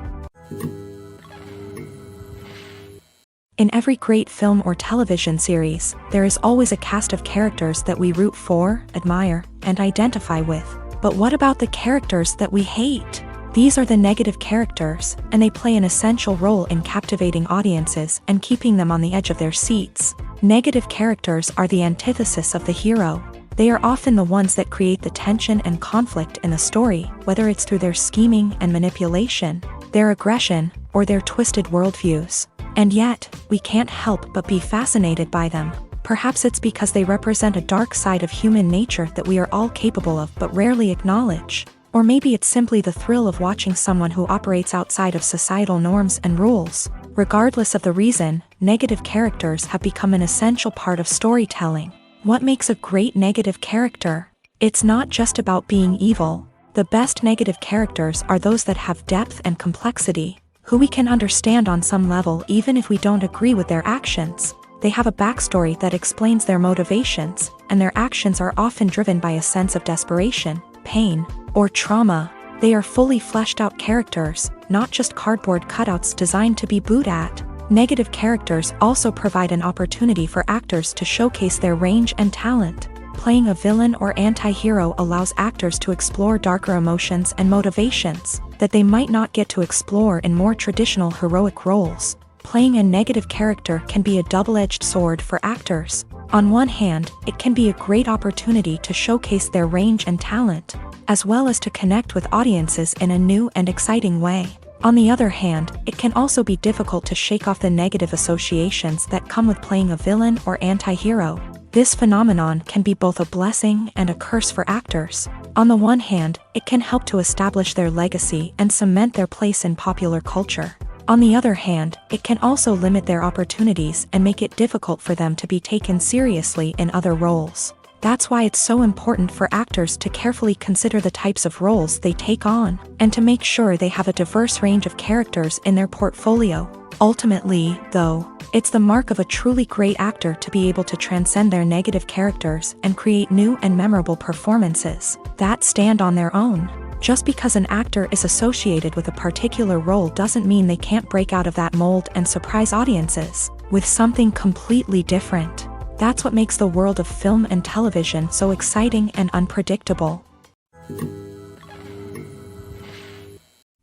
In every great film or television series, there is always a cast of characters that we root for, admire, and identify with. But what about the characters that we hate? These are the negative characters, and they play an essential role in captivating audiences and keeping them on the edge of their seats. Negative characters are the antithesis of the hero. They are often the ones that create the tension and conflict in the story, whether it's through their scheming and manipulation, their aggression, or their twisted worldviews. And yet, we can't help but be fascinated by them. Perhaps it's because they represent a dark side of human nature that we are all capable of but rarely acknowledge. Or maybe it's simply the thrill of watching someone who operates outside of societal norms and rules. Regardless of the reason, negative characters have become an essential part of storytelling. What makes a great negative character? It's not just about being evil. The best negative characters are those that have depth and complexity, who we can understand on some level even if we don't agree with their actions. They have a backstory that explains their motivations, and their actions are often driven by a sense of desperation, pain, or trauma. They are fully fleshed out characters, not just cardboard cutouts designed to be booed at. Negative characters also provide an opportunity for actors to showcase their range and talent. Playing a villain or anti-hero allows actors to explore darker emotions and motivations that they might not get to explore in more traditional heroic roles. Playing a negative character can be a double-edged sword for actors. On one hand, it can be a great opportunity to showcase their range and talent, as well as to connect with audiences in a new and exciting way. On the other hand, it can also be difficult to shake off the negative associations that come with playing a villain or anti-hero. This phenomenon can be both a blessing and a curse for actors. On the one hand, it can help to establish their legacy and cement their place in popular culture. On the other hand, it can also limit their opportunities and make it difficult for them to be taken seriously in other roles. That's why it's so important for actors to carefully consider the types of roles they take on, and to make sure they have a diverse range of characters in their portfolio. Ultimately, though, it's the mark of a truly great actor to be able to transcend their negative characters and create new and memorable performances that stand on their own. Just because an actor is associated with a particular role doesn't mean they can't break out of that mold and surprise audiences with something completely different. That's what makes the world of film and television so exciting and unpredictable.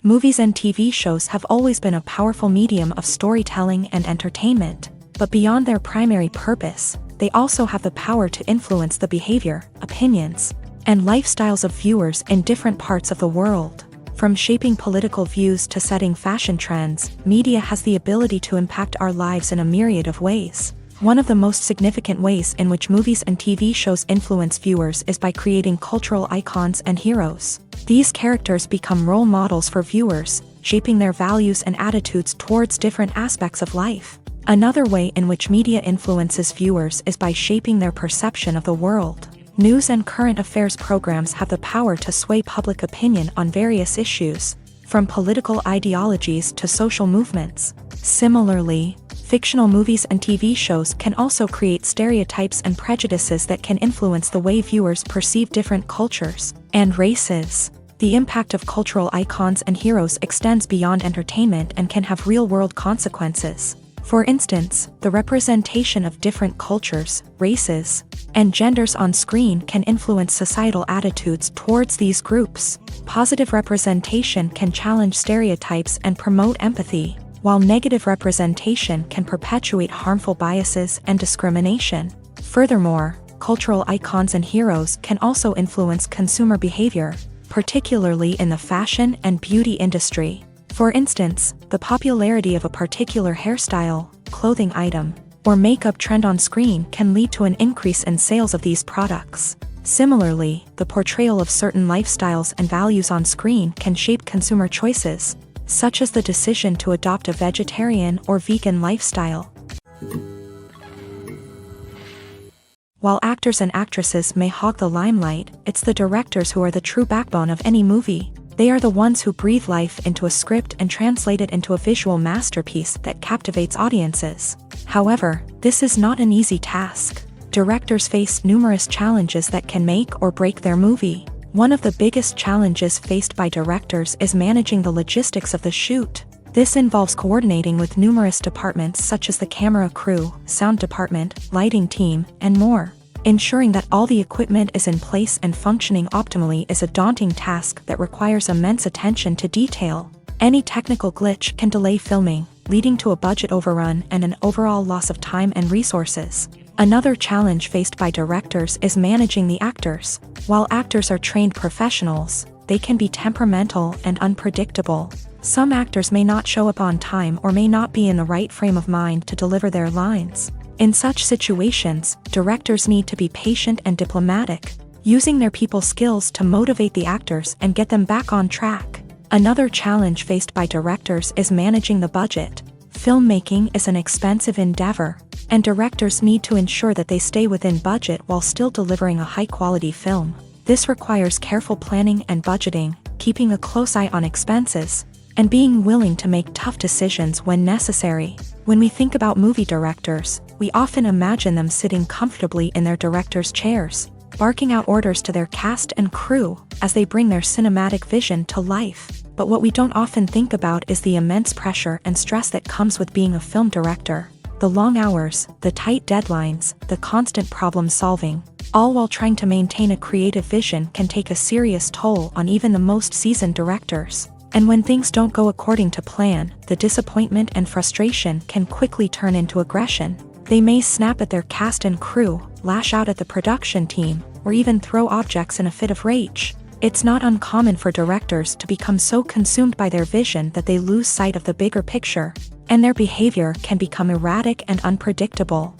Movies and TV shows have always been a powerful medium of storytelling and entertainment, but beyond their primary purpose, they also have the power to influence the behavior, opinions, and lifestyles of viewers in different parts of the world. From shaping political views to setting fashion trends, media has the ability to impact our lives in a myriad of ways. One of the most significant ways in which movies and TV shows influence viewers is by creating cultural icons and heroes. These characters become role models for viewers, shaping their values and attitudes towards different aspects of life. Another way in which media influences viewers is by shaping their perception of the world. News and current affairs programs have the power to sway public opinion on various issues, from political ideologies to social movements. Similarly, fictional movies and TV shows can also create stereotypes and prejudices that can influence the way viewers perceive different cultures and races. The impact of cultural icons and heroes extends beyond entertainment and can have real-world consequences. For instance, the representation of different cultures, races, and genders on screen can influence societal attitudes towards these groups. Positive representation can challenge stereotypes and promote empathy, while negative representation can perpetuate harmful biases and discrimination. Furthermore, cultural icons and heroes can also influence consumer behavior, particularly in the fashion and beauty industry. For instance, the popularity of a particular hairstyle, clothing item, or makeup trend on screen can lead to an increase in sales of these products. Similarly, the portrayal of certain lifestyles and values on screen can shape consumer choices, such as the decision to adopt a vegetarian or vegan lifestyle. While actors and actresses may hog the limelight, it's the directors who are the true backbone of any movie. They are the ones who breathe life into a script and translate it into a visual masterpiece that captivates audiences. However, this is not an easy task. Directors face numerous challenges that can make or break their movie. One of the biggest challenges faced by directors is managing the logistics of the shoot. This involves coordinating with numerous departments such as the camera crew, sound department, lighting team, and more. Ensuring that all the equipment is in place and functioning optimally is a daunting task that requires immense attention to detail. Any technical glitch can delay filming, leading to a budget overrun and an overall loss of time and resources. Another challenge faced by directors is managing the actors. While actors are trained professionals, they can be temperamental and unpredictable. Some actors may not show up on time or may not be in the right frame of mind to deliver their lines. In such situations, directors need to be patient and diplomatic, using their people skills to motivate the actors and get them back on track. Another challenge faced by directors is managing the budget. Filmmaking is an expensive endeavor, and directors need to ensure that they stay within budget while still delivering a high-quality film. This requires careful planning and budgeting, keeping a close eye on expenses, and being willing to make tough decisions when necessary. When we think about movie directors, we often imagine them sitting comfortably in their director's chairs, barking out orders to their cast and crew as they bring their cinematic vision to life. But what we don't often think about is the immense pressure and stress that comes with being a film director. The long hours, the tight deadlines, the constant problem solving, all while trying to maintain a creative vision can take a serious toll on even the most seasoned directors. And when things don't go according to plan, the disappointment and frustration can quickly turn into aggression. They may snap at their cast and crew, lash out at the production team, or even throw objects in a fit of rage. It's not uncommon for directors to become so consumed by their vision that they lose sight of the bigger picture, and their behavior can become erratic and unpredictable.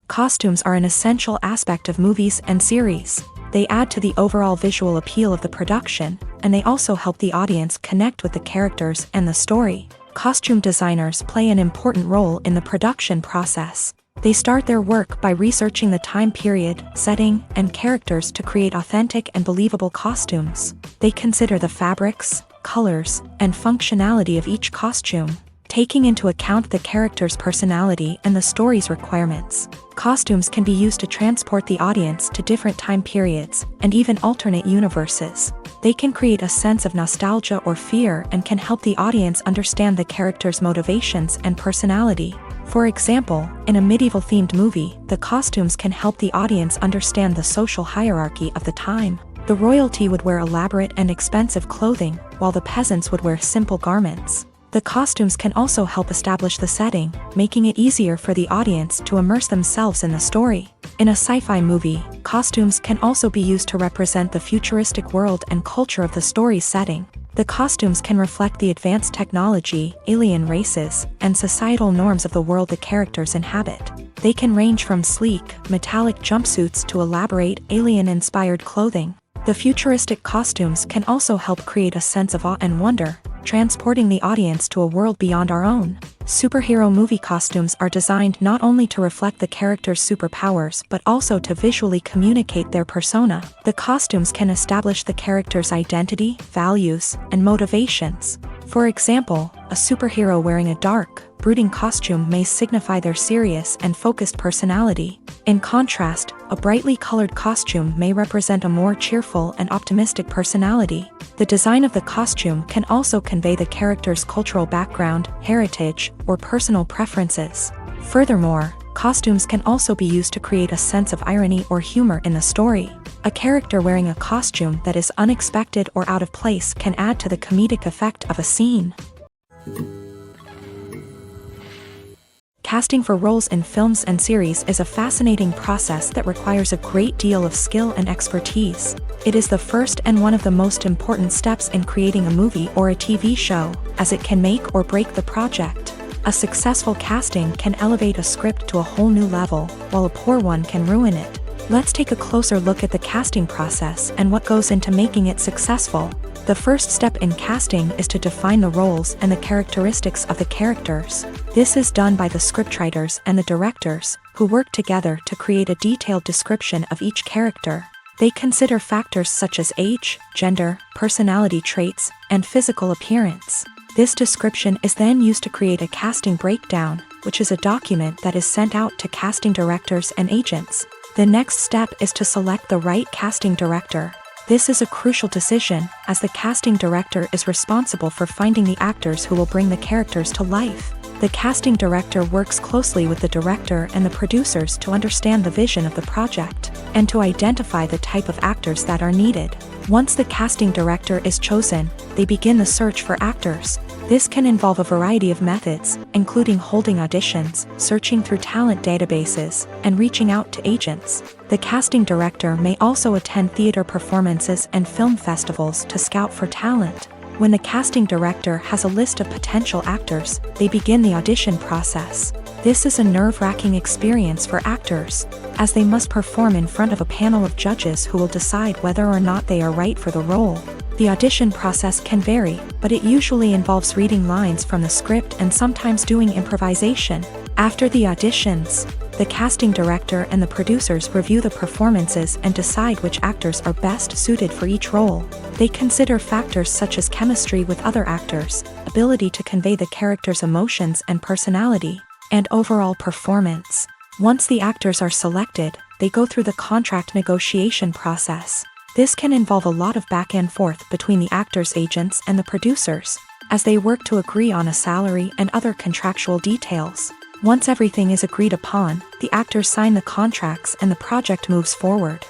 Costumes are an essential aspect of movies and series. They add to the overall visual appeal of the production, and they also help the audience connect with the characters and the story. Costume designers play an important role in the production process. They start their work by researching the time period, setting, and characters to create authentic and believable costumes. They consider the fabrics, colors, and functionality of each costume, taking into account the character's personality and the story's requirements. Costumes can be used to transport the audience to different time periods and even alternate universes. They can create a sense of nostalgia or fear and can help the audience understand the character's motivations and personality. For example, in a medieval-themed movie, the costumes can help the audience understand the social hierarchy of the time. The royalty would wear elaborate and expensive clothing, while the peasants would wear simple garments. The costumes can also help establish the setting, making it easier for the audience to immerse themselves in the story. In a sci-fi movie, costumes can also be used to represent the futuristic world and culture of the story's setting. The costumes can reflect the advanced technology, alien races, and societal norms of the world the characters inhabit. They can range from sleek, metallic jumpsuits to elaborate, alien-inspired clothing. The futuristic costumes can also help create a sense of awe and wonder, transporting the audience to a world beyond our own. Superhero movie costumes are designed not only to reflect the character's superpowers but also to visually communicate their persona. The costumes can establish the character's identity, values, and motivations. For example, a superhero wearing a dark, brooding costume may signify their serious and focused personality. In contrast, a brightly colored costume may represent a more cheerful and optimistic personality. The design of the costume can also convey the character's cultural background, heritage, or personal preferences. Furthermore, costumes can also be used to create a sense of irony or humor in the story. A character wearing a costume that is unexpected or out of place can add to the comedic effect of a scene. Casting for roles in films and series is a fascinating process that requires a great deal of skill and expertise. It is the first and one of the most important steps in creating a movie or a TV show, as it can make or break the project. A successful casting can elevate a script to a whole new level, while a poor one can ruin it. Let's take a closer look at the casting process and what goes into making it successful. The first step in casting is to define the roles and the characteristics of the characters. This is done by the scriptwriters and the directors, who work together to create a detailed description of each character. They consider factors such as age, gender, personality traits, and physical appearance. This description is then used to create a casting breakdown, which is a document that is sent out to casting directors and agents. The next step is to select the right casting director. This is a crucial decision, as the casting director is responsible for finding the actors who will bring the characters to life. The casting director works closely with the director and the producers to understand the vision of the project, and to identify the type of actors that are needed. Once the casting director is chosen, they begin the search for actors. This can involve a variety of methods, including holding auditions, searching through talent databases, and reaching out to agents. The casting director may also attend theater performances and film festivals to scout for talent. When the casting director has a list of potential actors, they begin the audition process. This is a nerve-wracking experience for actors, as they must perform in front of a panel of judges who will decide whether or not they are right for the role. The audition process can vary, but it usually involves reading lines from the script and sometimes doing improvisation. After the auditions, the casting director and the producers review the performances and decide which actors are best suited for each role. They consider factors such as chemistry with other actors, ability to convey the character's emotions and personality, and overall performance. Once the actors are selected, they go through the contract negotiation process. This can involve a lot of back and forth between the actors' agents and the producers, as they work to agree on a salary and other contractual details. Once everything is agreed upon, the actors sign the contracts and the project moves forward.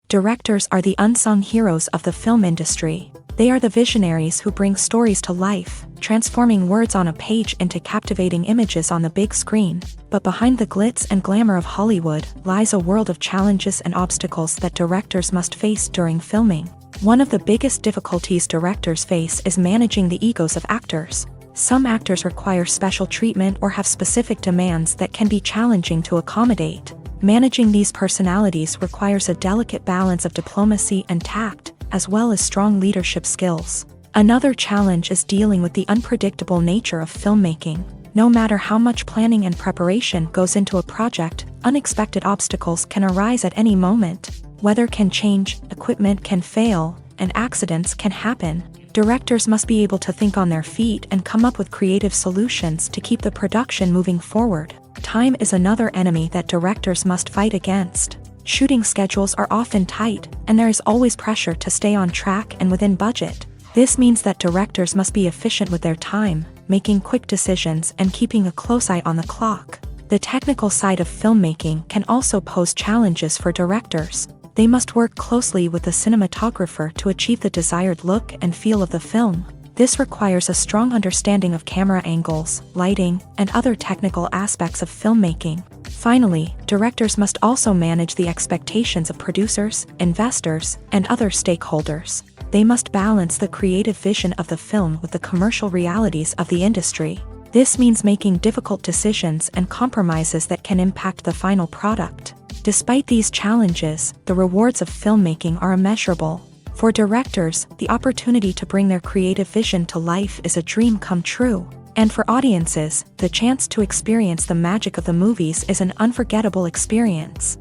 Directors are the unsung heroes of the film industry. They are the visionaries who bring stories to life, transforming words on a page into captivating images on the big screen. But behind the glitz and glamour of Hollywood lies a world of challenges and obstacles that directors must face during filming. One of the biggest difficulties directors face is managing the egos of actors. Some actors require special treatment or have specific demands that can be challenging to accommodate. Managing these personalities requires a delicate balance of diplomacy and tact, as well as strong leadership skills. Another challenge is dealing with the unpredictable nature of filmmaking. No matter how much planning and preparation goes into a project, unexpected obstacles can arise at any moment. Weather can change, equipment can fail, and accidents can happen. Directors must be able to think on their feet and come up with creative solutions to keep the production moving forward. Time is another enemy that directors must fight against. Shooting schedules are often tight, and there is always pressure to stay on track and within budget. This means that directors must be efficient with their time, making quick decisions and keeping a close eye on the clock. The technical side of filmmaking can also pose challenges for directors. They must work closely with the cinematographer to achieve the desired look and feel of the film. This requires a strong understanding of camera angles, lighting, and other technical aspects of filmmaking. Finally, directors must also manage the expectations of producers, investors, and other stakeholders. They must balance the creative vision of the film with the commercial realities of the industry. This means making difficult decisions and compromises that can impact the final product. Despite these challenges, the rewards of filmmaking are immeasurable. For directors, the opportunity to bring their creative vision to life is a dream come true. And for audiences, the chance to experience the magic of the movies is an unforgettable experience.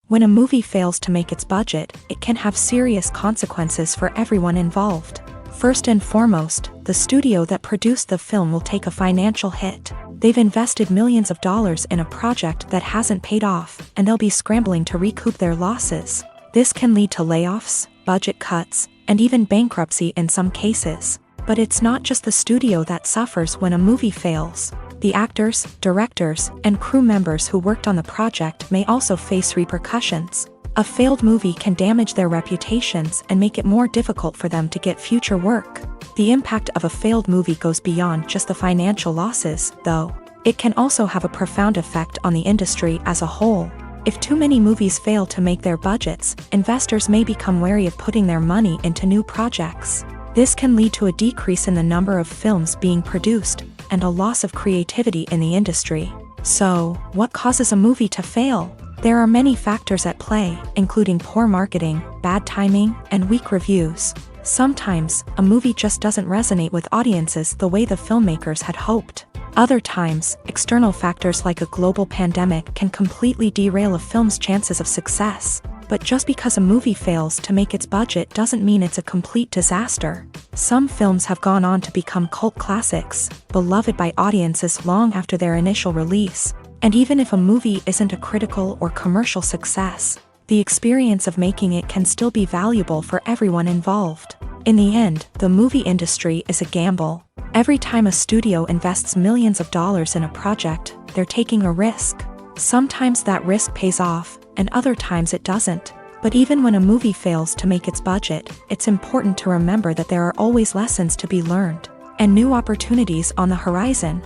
When a movie fails to make its budget, it can have serious consequences for everyone involved. First and foremost, the studio that produced the film will take a financial hit. They've invested millions of dollars in a project that hasn't paid off, and they'll be scrambling to recoup their losses. This can lead to layoffs, budget cuts, and even bankruptcy in some cases. But it's not just the studio that suffers when a movie fails. The actors, directors, and crew members who worked on the project may also face repercussions. A failed movie can damage their reputations and make it more difficult for them to get future work. The impact of a failed movie goes beyond just the financial losses, though. It can also have a profound effect on the industry as a whole. If too many movies fail to make their budgets, investors may become wary of putting their money into new projects. This can lead to a decrease in the number of films being produced, and a loss of creativity in the industry. So, what causes a movie to fail? There are many factors at play, including poor marketing, bad timing, and weak reviews. Sometimes, a movie just doesn't resonate with audiences the way the filmmakers had hoped. Other times, external factors like a global pandemic can completely derail a film's chances of success. But just because a movie fails to make its budget doesn't mean it's a complete disaster. Some films have gone on to become cult classics, beloved by audiences long after their initial release. And even if a movie isn't a critical or commercial success, the experience of making it can still be valuable for everyone involved. In the end, the movie industry is a gamble. Every time a studio invests millions of dollars in a project, they're taking a risk. Sometimes that risk pays off, and other times it doesn't. But even when a movie fails to make its budget, it's important to remember that there are always lessons to be learned, and new opportunities on the horizon.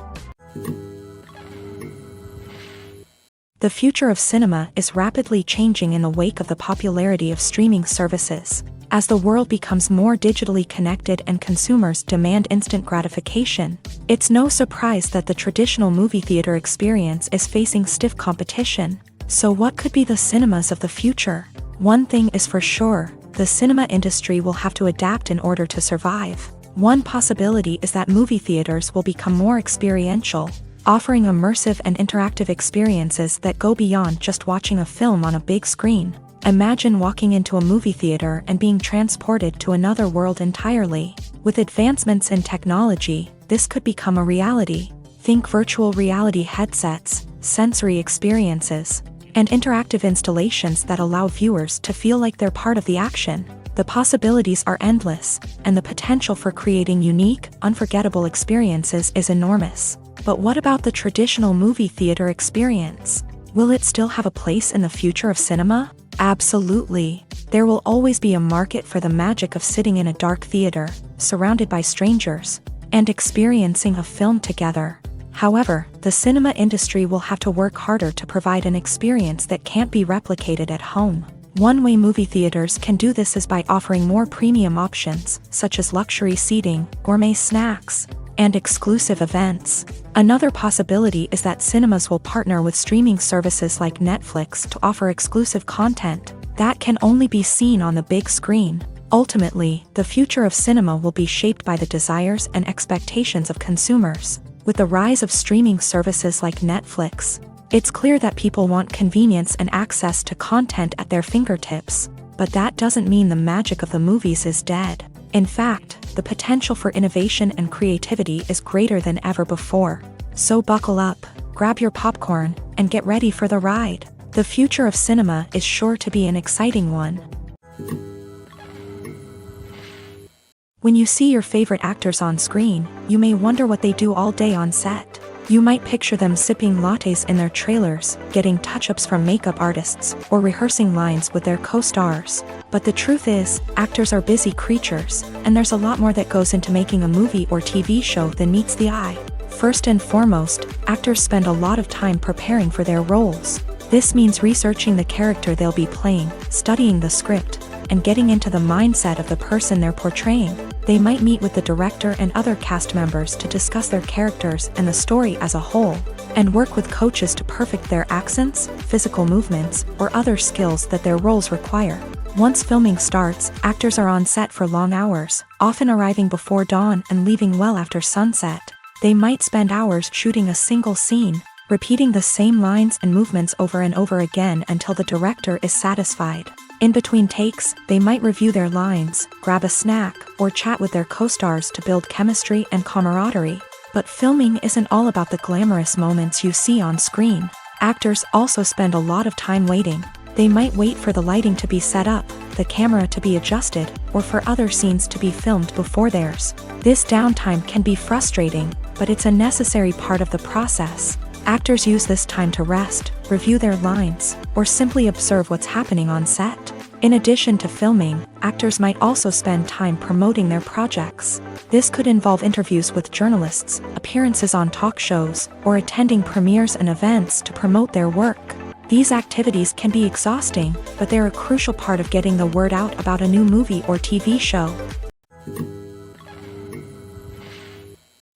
The future of cinema is rapidly changing in the wake of the popularity of streaming services. As the world becomes more digitally connected and consumers demand instant gratification, it's no surprise that the traditional movie theater experience is facing stiff competition. So what could be the cinemas of the future? One thing is for sure, the cinema industry will have to adapt in order to survive. One possibility is that movie theaters will become more experiential, offering immersive and interactive experiences that go beyond just watching a film on a big screen. Imagine walking into a movie theater and being transported to another world entirely. With advancements in technology, this could become a reality. Think virtual reality headsets, sensory experiences, and interactive installations that allow viewers to feel like they're part of the action. The possibilities are endless, and the potential for creating unique, unforgettable experiences is enormous. But what about the traditional movie theater experience? Will it still have a place in the future of cinema? Absolutely. There will always be a market for the magic of sitting in a dark theater, surrounded by strangers, and experiencing a film together. However, the cinema industry will have to work harder to provide an experience that can't be replicated at home. One way movie theaters can do this is by offering more premium options, such as luxury seating, gourmet snacks, and exclusive events. Another possibility is that cinemas will partner with streaming services like Netflix to offer exclusive content that can only be seen on the big screen. Ultimately, the future of cinema will be shaped by the desires and expectations of consumers. With the rise of streaming services like Netflix, it's clear that people want convenience and access to content at their fingertips. But that doesn't mean the magic of the movies is dead. In fact, the potential for innovation and creativity is greater than ever before. So buckle up, grab your popcorn, and get ready for the ride. The future of cinema is sure to be an exciting one. When you see your favorite actors on screen, you may wonder what they do all day on set. You might picture them sipping lattes in their trailers, getting touch-ups from makeup artists, or rehearsing lines with their co-stars. But the truth is, actors are busy creatures, and there's a lot more that goes into making a movie or TV show than meets the eye. First and foremost, actors spend a lot of time preparing for their roles. This means researching the character they'll be playing, studying the script, and getting into the mindset of the person they're portraying. They might meet with the director and other cast members to discuss their characters and the story as a whole, and work with coaches to perfect their accents, physical movements, or other skills that their roles require. Once filming starts, actors are on set for long hours, often arriving before dawn and leaving well after sunset. They might spend hours shooting a single scene, repeating the same lines and movements over and over again until the director is satisfied. In between takes, they might review their lines, grab a snack, or chat with their co-stars to build chemistry and camaraderie. But filming isn't all about the glamorous moments you see on screen. Actors also spend a lot of time waiting. They might wait for the lighting to be set up, the camera to be adjusted, or for other scenes to be filmed before theirs. This downtime can be frustrating, but it's a necessary part of the process. Actors use this time to rest, review their lines, or simply observe what's happening on set. In addition to filming, actors might also spend time promoting their projects. This could involve interviews with journalists, appearances on talk shows, or attending premieres and events to promote their work. These activities can be exhausting, but they're a crucial part of getting the word out about a new movie or TV show.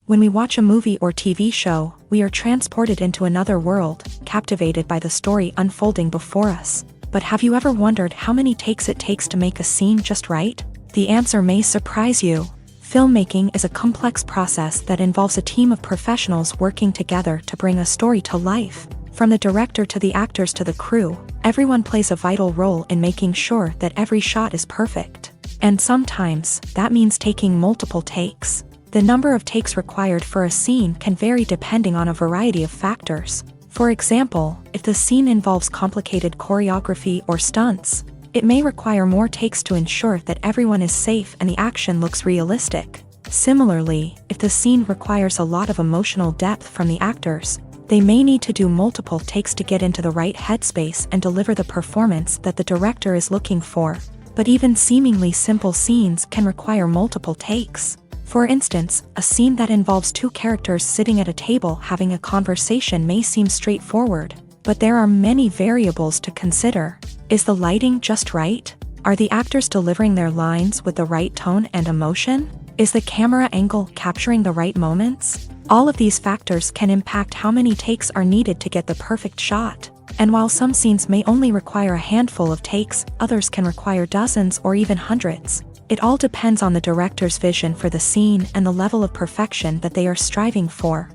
When we watch a movie or TV show, we are transported into another world, captivated by the story unfolding before us. But have you ever wondered how many takes it takes to make a scene just right? The answer may surprise you. Filmmaking is a complex process that involves a team of professionals working together to bring a story to life. From the director to the actors to the crew, everyone plays a vital role in making sure that every shot is perfect. And sometimes, that means taking multiple takes. The number of takes required for a scene can vary depending on a variety of factors. For example, if the scene involves complicated choreography or stunts, it may require more takes to ensure that everyone is safe and the action looks realistic. Similarly, if the scene requires a lot of emotional depth from the actors, they may need to do multiple takes to get into the right headspace and deliver the performance that the director is looking for. But even seemingly simple scenes can require multiple takes. For instance, a scene that involves two characters sitting at a table having a conversation may seem straightforward, but there are many variables to consider. Is the lighting just right? Are the actors delivering their lines with the right tone and emotion? Is the camera angle capturing the right moments? All of these factors can impact how many takes are needed to get the perfect shot. And while some scenes may only require a handful of takes, others can require dozens or even hundreds. It all depends on the director's vision for the scene and the level of perfection that they are striving for.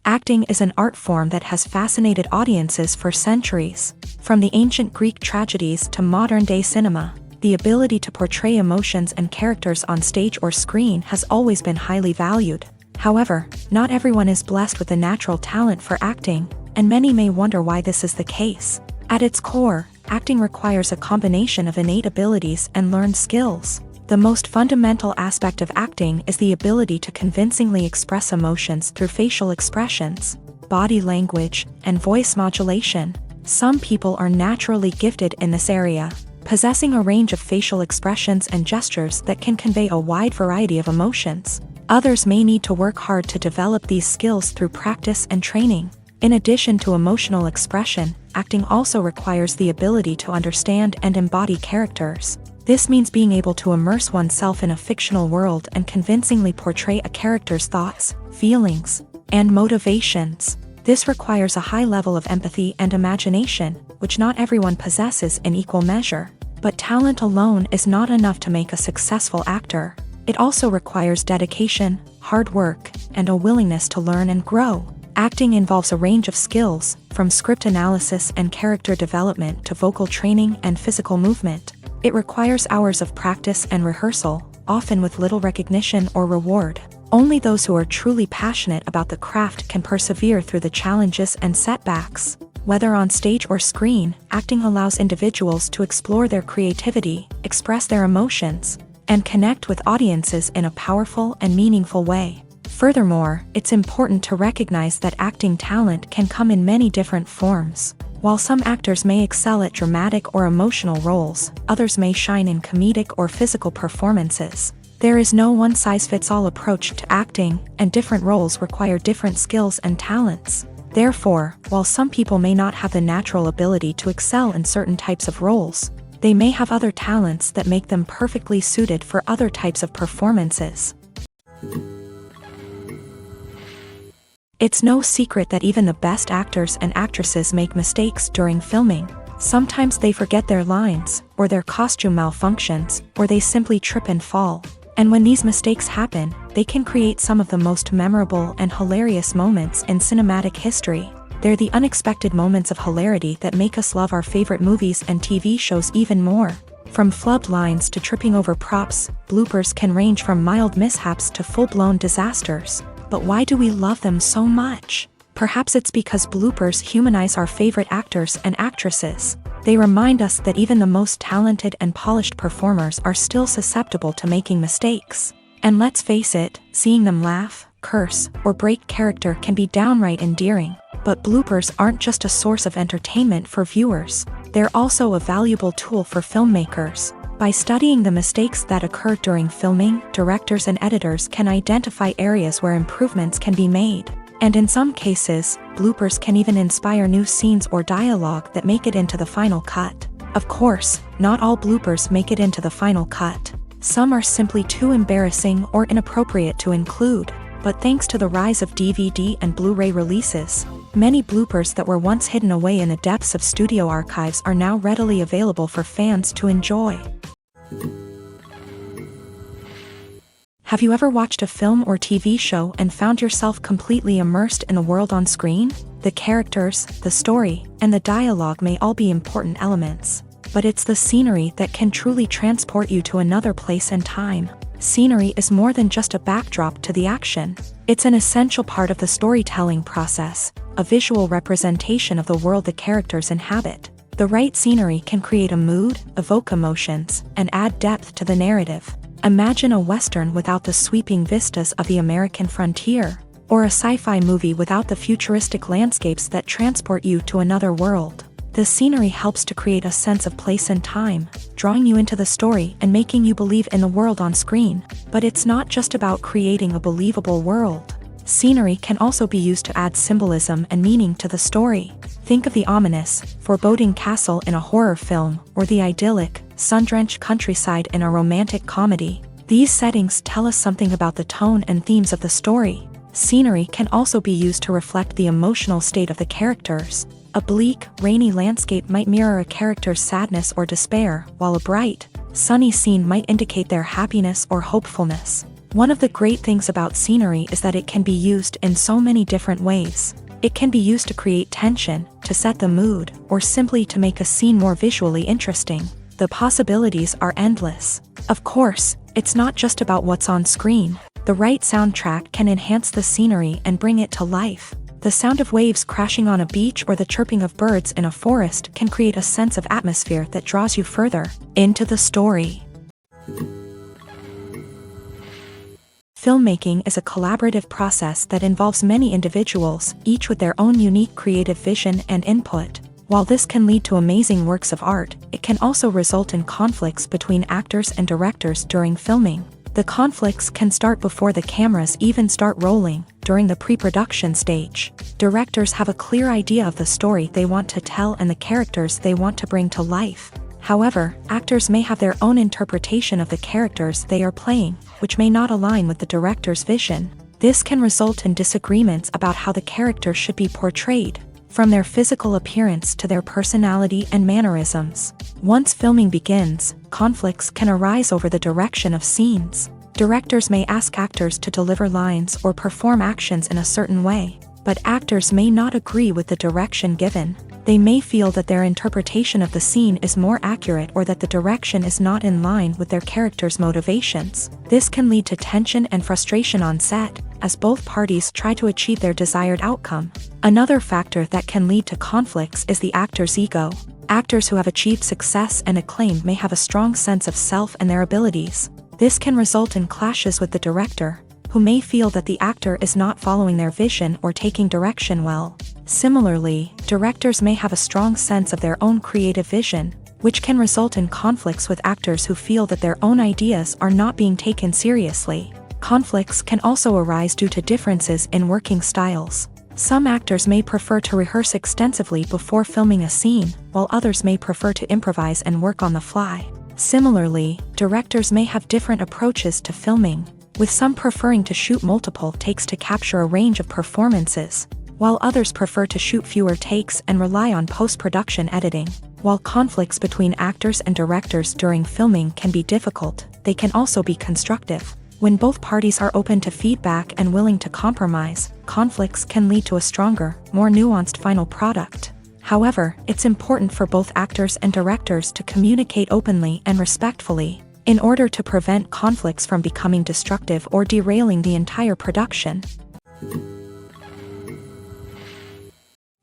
Acting is an art form that has fascinated audiences for centuries. From the ancient Greek tragedies to modern-day cinema, the ability to portray emotions and characters on stage or screen has always been highly valued. However, not everyone is blessed with a natural talent for acting, and many may wonder why this is the case. At its core, acting requires a combination of innate abilities and learned skills. The most fundamental aspect of acting is the ability to convincingly express emotions through facial expressions, body language, and voice modulation. Some people are naturally gifted in this area, possessing a range of facial expressions and gestures that can convey a wide variety of emotions. Others may need to work hard to develop these skills through practice and training. In addition to emotional expression, acting also requires the ability to understand and embody characters. This means being able to immerse oneself in a fictional world and convincingly portray a character's thoughts, feelings, and motivations. This requires a high level of empathy and imagination, which not everyone possesses in equal measure. But talent alone is not enough to make a successful actor. It also requires dedication, hard work, and a willingness to learn and grow. Acting involves a range of skills, from script analysis and character development to vocal training and physical movement. It requires hours of practice and rehearsal, often with little recognition or reward. Only those who are truly passionate about the craft can persevere through the challenges and setbacks. Whether on stage or screen, acting allows individuals to explore their creativity, express their emotions, and connect with audiences in a powerful and meaningful way. Furthermore, it's important to recognize that acting talent can come in many different forms. While some actors may excel at dramatic or emotional roles, others may shine in comedic or physical performances. There is no one-size-fits-all approach to acting, and different roles require different skills and talents. Therefore, while some people may not have the natural ability to excel in certain types of roles, they may have other talents that make them perfectly suited for other types of performances. It's no secret that even the best actors and actresses make mistakes during filming. Sometimes they forget their lines, or their costume malfunctions, or they simply trip and fall. And when these mistakes happen, they can create some of the most memorable and hilarious moments in cinematic history. They're the unexpected moments of hilarity that make us love our favorite movies and TV shows even more. From flubbed lines to tripping over props, bloopers can range from mild mishaps to full-blown disasters. But why do we love them so much? Perhaps it's because bloopers humanize our favorite actors and actresses. They remind us that even the most talented and polished performers are still susceptible to making mistakes. And let's face it, seeing them laugh, curse, or break character can be downright endearing. But bloopers aren't just a source of entertainment for viewers. They're also a valuable tool for filmmakers. By studying the mistakes that occur during filming, directors and editors can identify areas where improvements can be made. And in some cases, bloopers can even inspire new scenes or dialogue that make it into the final cut. Of course, not all bloopers make it into the final cut. Some are simply too embarrassing or inappropriate to include. But thanks to the rise of DVD and Blu-ray releases, many bloopers that were once hidden away in the depths of studio archives are now readily available for fans to enjoy. Have you ever watched a film or TV show and found yourself completely immersed in the world on screen? The characters, the story, and the dialogue may all be important elements, but it's the scenery that can truly transport you to another place and time. Scenery is more than just a backdrop to the action. It's an essential part of the storytelling process, a visual representation of the world the characters inhabit. The right scenery can create a mood, evoke emotions, and add depth to the narrative. Imagine a Western without the sweeping vistas of the American frontier, or a sci-fi movie without the futuristic landscapes that transport you to another world. The scenery helps to create a sense of place and time, drawing you into the story and making you believe in the world on screen. But it's not just about creating a believable world. Scenery can also be used to add symbolism and meaning to the story. Think of the ominous, foreboding castle in a horror film, or the idyllic, sun-drenched countryside in a romantic comedy. These settings tell us something about the tone and themes of the story. Scenery can also be used to reflect the emotional state of the characters. A bleak, rainy landscape might mirror a character's sadness or despair, while a bright, sunny scene might indicate their happiness or hopefulness. One of the great things about scenery is that it can be used in so many different ways. It can be used to create tension, to set the mood, or simply to make a scene more visually interesting. The possibilities are endless. Of course, it's not just about what's on screen. The right soundtrack can enhance the scenery and bring it to life. The sound of waves crashing on a beach or the chirping of birds in a forest can create a sense of atmosphere that draws you further into the story. Filmmaking is a collaborative process that involves many individuals, each with their own unique creative vision and input. While this can lead to amazing works of art, it can also result in conflicts between actors and directors during filming. The conflicts can start before the cameras even start rolling, during the pre-production stage. Directors have a clear idea of the story they want to tell and the characters they want to bring to life. However, actors may have their own interpretation of the characters they are playing, which may not align with the director's vision. This can result in disagreements about how the character should be portrayed. from their physical appearance to their personality and mannerisms. Once filming begins, conflicts can arise over the direction of scenes. Directors may ask actors to deliver lines or perform actions in a certain way, but actors may not agree with the direction given. They may feel that their interpretation of the scene is more accurate or that the direction is not in line with their character's motivations. This can lead to tension and frustration on set, as both parties try to achieve their desired outcome. Another factor that can lead to conflicts is the actor's ego. Actors who have achieved success and acclaim may have a strong sense of self and their abilities. This can result in clashes with the director, who may feel that the actor is not following their vision or taking direction well. Similarly, directors may have a strong sense of their own creative vision, which can result in conflicts with actors who feel that their own ideas are not being taken seriously. Conflicts can also arise due to differences in working styles. Some actors may prefer to rehearse extensively before filming a scene, while others may prefer to improvise and work on the fly. Similarly, directors may have different approaches to filming, with some preferring to shoot multiple takes to capture a range of performances, while others prefer to shoot fewer takes and rely on post-production editing. While conflicts between actors and directors during filming can be difficult, they can also be constructive. When both parties are open to feedback and willing to compromise, conflicts can lead to a stronger, more nuanced final product. However, it's important for both actors and directors to communicate openly and respectfully, in order to prevent conflicts from becoming destructive or derailing the entire production.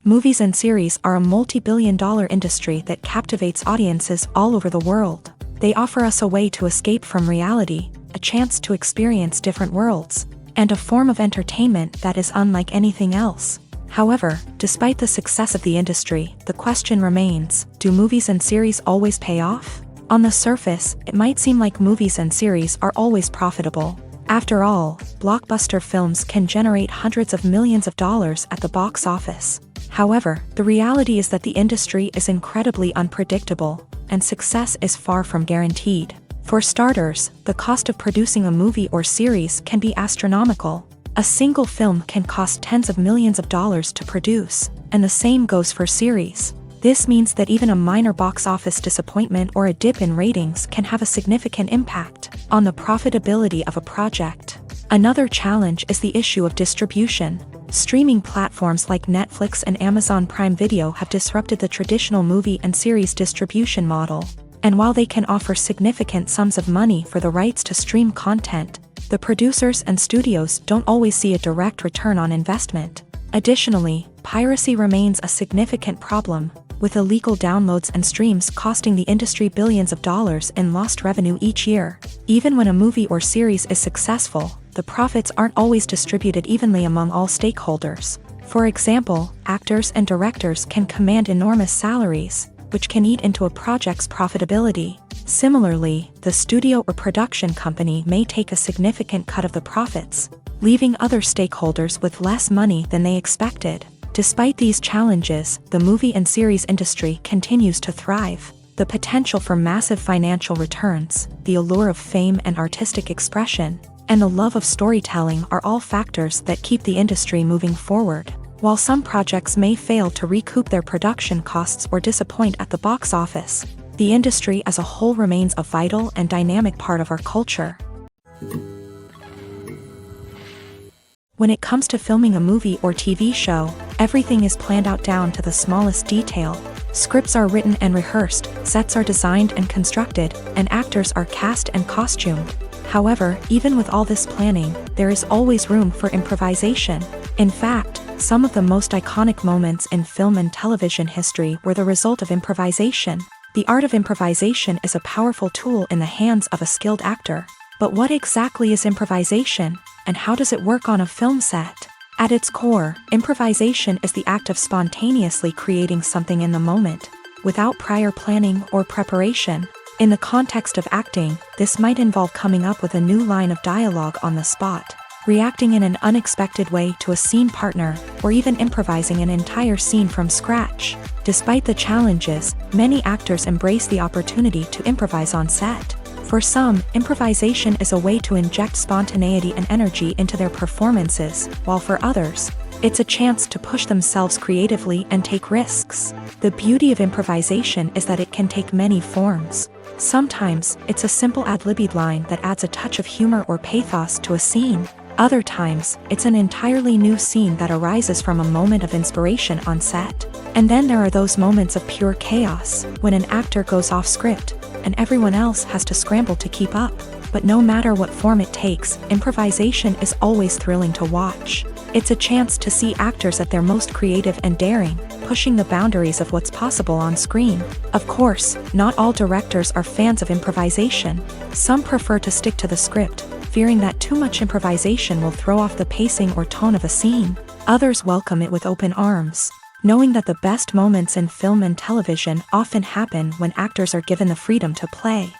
Movies and series are a multi-billion-dollar industry that captivates audiences all over the world. They offer us a way to escape from reality, a chance to experience different worlds, and a form of entertainment that is unlike anything else. However, despite the success of the industry, the question remains, do movies and series always pay off? On the surface, it might seem like movies and series are always profitable. After all, blockbuster films can generate hundreds of millions of dollars at the box office. However, the reality is that the industry is incredibly unpredictable, and success is far from guaranteed. For starters, the cost of producing a movie or series can be astronomical. A single film can cost tens of millions of dollars to produce, and the same goes for series. This means that even a minor box office disappointment or a dip in ratings can have a significant impact on the profitability of a project. Another challenge is the issue of distribution. Streaming platforms like Netflix and Amazon Prime Video have disrupted the traditional movie and series distribution model. And while they can offer significant sums of money for the rights to stream content, the producers and studios don't always see a direct return on investment. Additionally, piracy remains a significant problem, with illegal downloads and streams costing the industry billions of dollars in lost revenue each year. Even when a movie or series is successful, the profits aren't always distributed evenly among all stakeholders. For example, actors and directors can command enormous salaries, which can eat into a project's profitability. Similarly, the studio or production company may take a significant cut of the profits, leaving other stakeholders with less money than they expected. Despite these challenges, the movie and series industry continues to thrive. The potential for massive financial returns, the allure of fame and artistic expression, and the love of storytelling are all factors that keep the industry moving forward. While some projects may fail to recoup their production costs or disappoint at the box office, the industry as a whole remains a vital and dynamic part of our culture. When it comes to filming a movie or TV show, everything is planned out down to the smallest detail. Scripts are written and rehearsed, sets are designed and constructed, and actors are cast and costumed. However, even with all this planning, there is always room for improvisation. In fact, some of the most iconic moments in film and television history were the result of improvisation. The art of improvisation is a powerful tool in the hands of a skilled actor. But what exactly is improvisation, and how does it work on a film set? At its core, improvisation is the act of spontaneously creating something in the moment, without prior planning or preparation. In the context of acting, this might involve coming up with a new line of dialogue on the spot, reacting in an unexpected way to a scene partner, or even improvising an entire scene from scratch. Despite the challenges, many actors embrace the opportunity to improvise on set. For some, improvisation is a way to inject spontaneity and energy into their performances, while for others, It's a chance to push themselves creatively and take risks. The beauty of improvisation is that it can take many forms. Sometimes, it's a simple ad-libbed line that adds a touch of humor or pathos to a scene. Other times, it's an entirely new scene that arises from a moment of inspiration on set. And then there are those moments of pure chaos, when an actor goes off script, and everyone else has to scramble to keep up. But no matter what form it takes, improvisation is always thrilling to watch. It's a chance to see actors at their most creative and daring, pushing the boundaries of what's possible on screen. Of course, not all directors are fans of improvisation. Some prefer to stick to the script, fearing that too much improvisation will throw off the pacing or tone of a scene. Others welcome it with open arms, knowing that the best moments in film and television often happen when actors are given the freedom to play.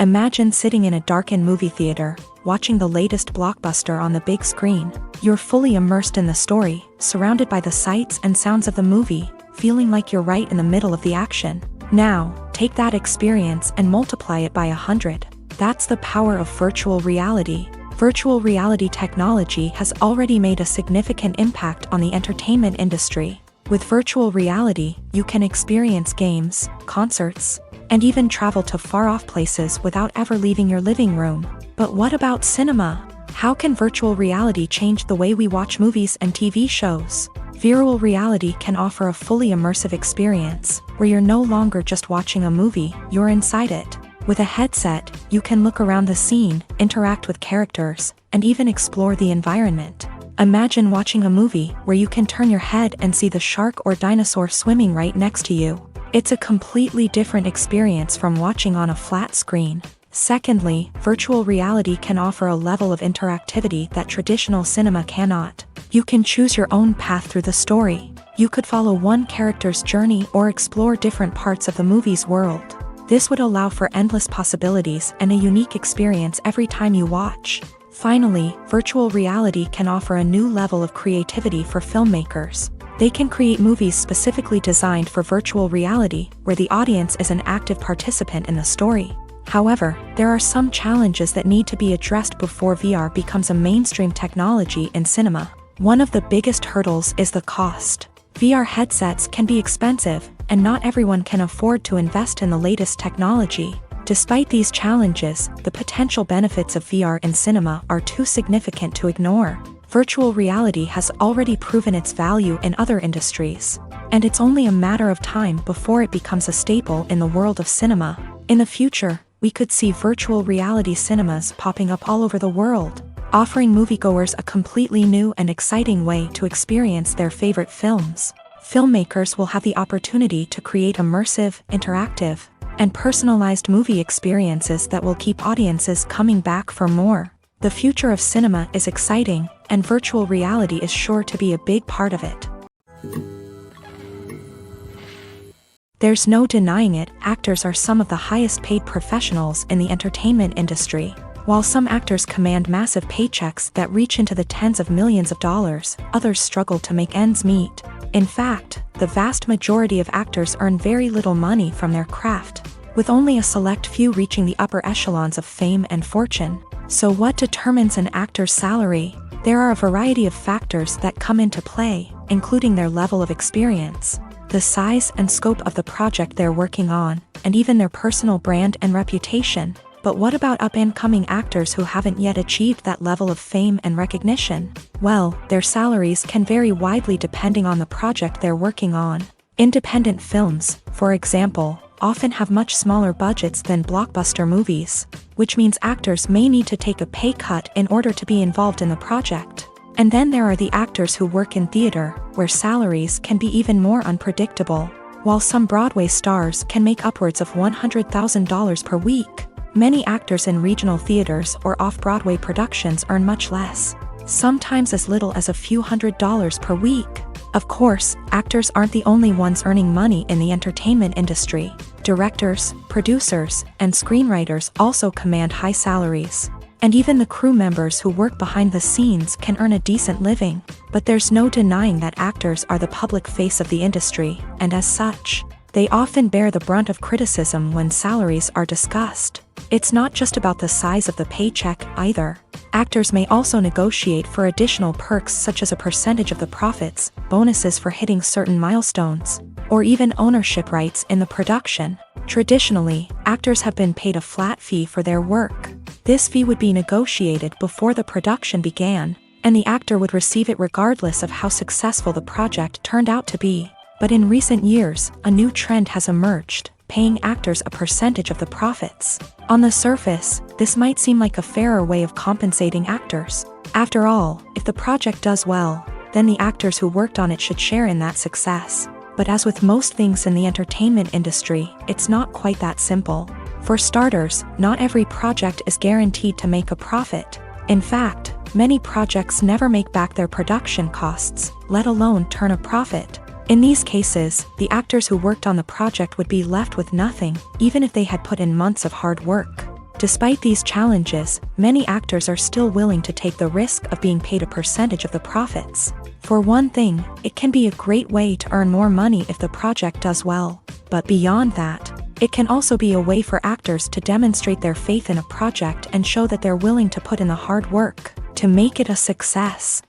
Imagine sitting in a darkened movie theater, watching the latest blockbuster on the big screen. You're fully immersed in the story, surrounded by the sights and sounds of the movie, feeling like you're right in the middle of the action. Now, take that experience and multiply it by 100. That's the power of virtual reality. Virtual reality technology has already made a significant impact on the entertainment industry. With virtual reality, you can experience games, concerts, and even travel to far-off places without ever leaving your living room. But what about cinema? How can virtual reality change the way we watch movies and TV shows? Virtual reality can offer a fully immersive experience, where you're no longer just watching a movie, you're inside it. With a headset, you can look around the scene, interact with characters, and even explore the environment. Imagine watching a movie where you can turn your head and see the shark or dinosaur swimming right next to you. It's a completely different experience from watching on a flat screen. Secondly, virtual reality can offer a level of interactivity that traditional cinema cannot. You can choose your own path through the story. You could follow one character's journey or explore different parts of the movie's world. This would allow for endless possibilities and a unique experience every time you watch. Finally, virtual reality can offer a new level of creativity for filmmakers. They can create movies specifically designed for virtual reality, where the audience is an active participant in the story. However, there are some challenges that need to be addressed before VR becomes a mainstream technology in cinema. One of the biggest hurdles is the cost. VR headsets can be expensive, and not everyone can afford to invest in the latest technology. Despite these challenges, the potential benefits of VR in cinema are too significant to ignore. Virtual reality has already proven its value in other industries, and it's only a matter of time before it becomes a staple in the world of cinema. In the future, we could see virtual reality cinemas popping up all over the world, offering moviegoers a completely new and exciting way to experience their favorite films. Filmmakers will have the opportunity to create immersive, interactive, and personalized movie experiences that will keep audiences coming back for more. The future of cinema is exciting, and virtual reality is sure to be a big part of it. There's no denying it, actors are some of the highest paid professionals in the entertainment industry. While some actors command massive paychecks that reach into the tens of millions of dollars, others struggle to make ends meet. In fact, the vast majority of actors earn very little money from their craft, with only a select few reaching the upper echelons of fame and fortune. So what determines an actor's salary? There are a variety of factors that come into play, including their level of experience, the size and scope of the project they're working on, and even their personal brand and reputation. But what about up-and-coming actors who haven't yet achieved that level of fame and recognition? Well, their salaries can vary widely depending on the project they're working on. Independent films, for example, often have much smaller budgets than blockbuster movies, which means actors may need to take a pay cut in order to be involved in the project. And then there are the actors who work in theater, where salaries can be even more unpredictable. While some Broadway stars can make upwards of $100,000 per week, many actors in regional theaters or off-Broadway productions earn much less, sometimes as little as a few $100s per week. Of course, actors aren't the only ones earning money in the entertainment industry. Directors, producers, and screenwriters also command high salaries. And even the crew members who work behind the scenes can earn a decent living. But there's no denying that actors are the public face of the industry, and as such, they often bear the brunt of criticism when salaries are discussed. It's not just about the size of the paycheck, either. Actors may also negotiate for additional perks such as a percentage of the profits, bonuses for hitting certain milestones, or even ownership rights in the production. Traditionally, actors have been paid a flat fee for their work. This fee would be negotiated before the production began, and the actor would receive it regardless of how successful the project turned out to be. But in recent years, a new trend has emerged, paying actors a percentage of the profits. On the surface, this might seem like a fairer way of compensating actors. After all, if the project does well, then the actors who worked on it should share in that success. But as with most things in the entertainment industry, it's not quite that simple. For starters, not every project is guaranteed to make a profit. In fact, many projects never make back their production costs, let alone turn a profit. In these cases, the actors who worked on the project would be left with nothing, even if they had put in months of hard work. Despite these challenges, many actors are still willing to take the risk of being paid a percentage of the profits. For one thing, it can be a great way to earn more money if the project does well. But beyond that, it can also be a way for actors to demonstrate their faith in a project and show that they're willing to put in the hard work to make it a success.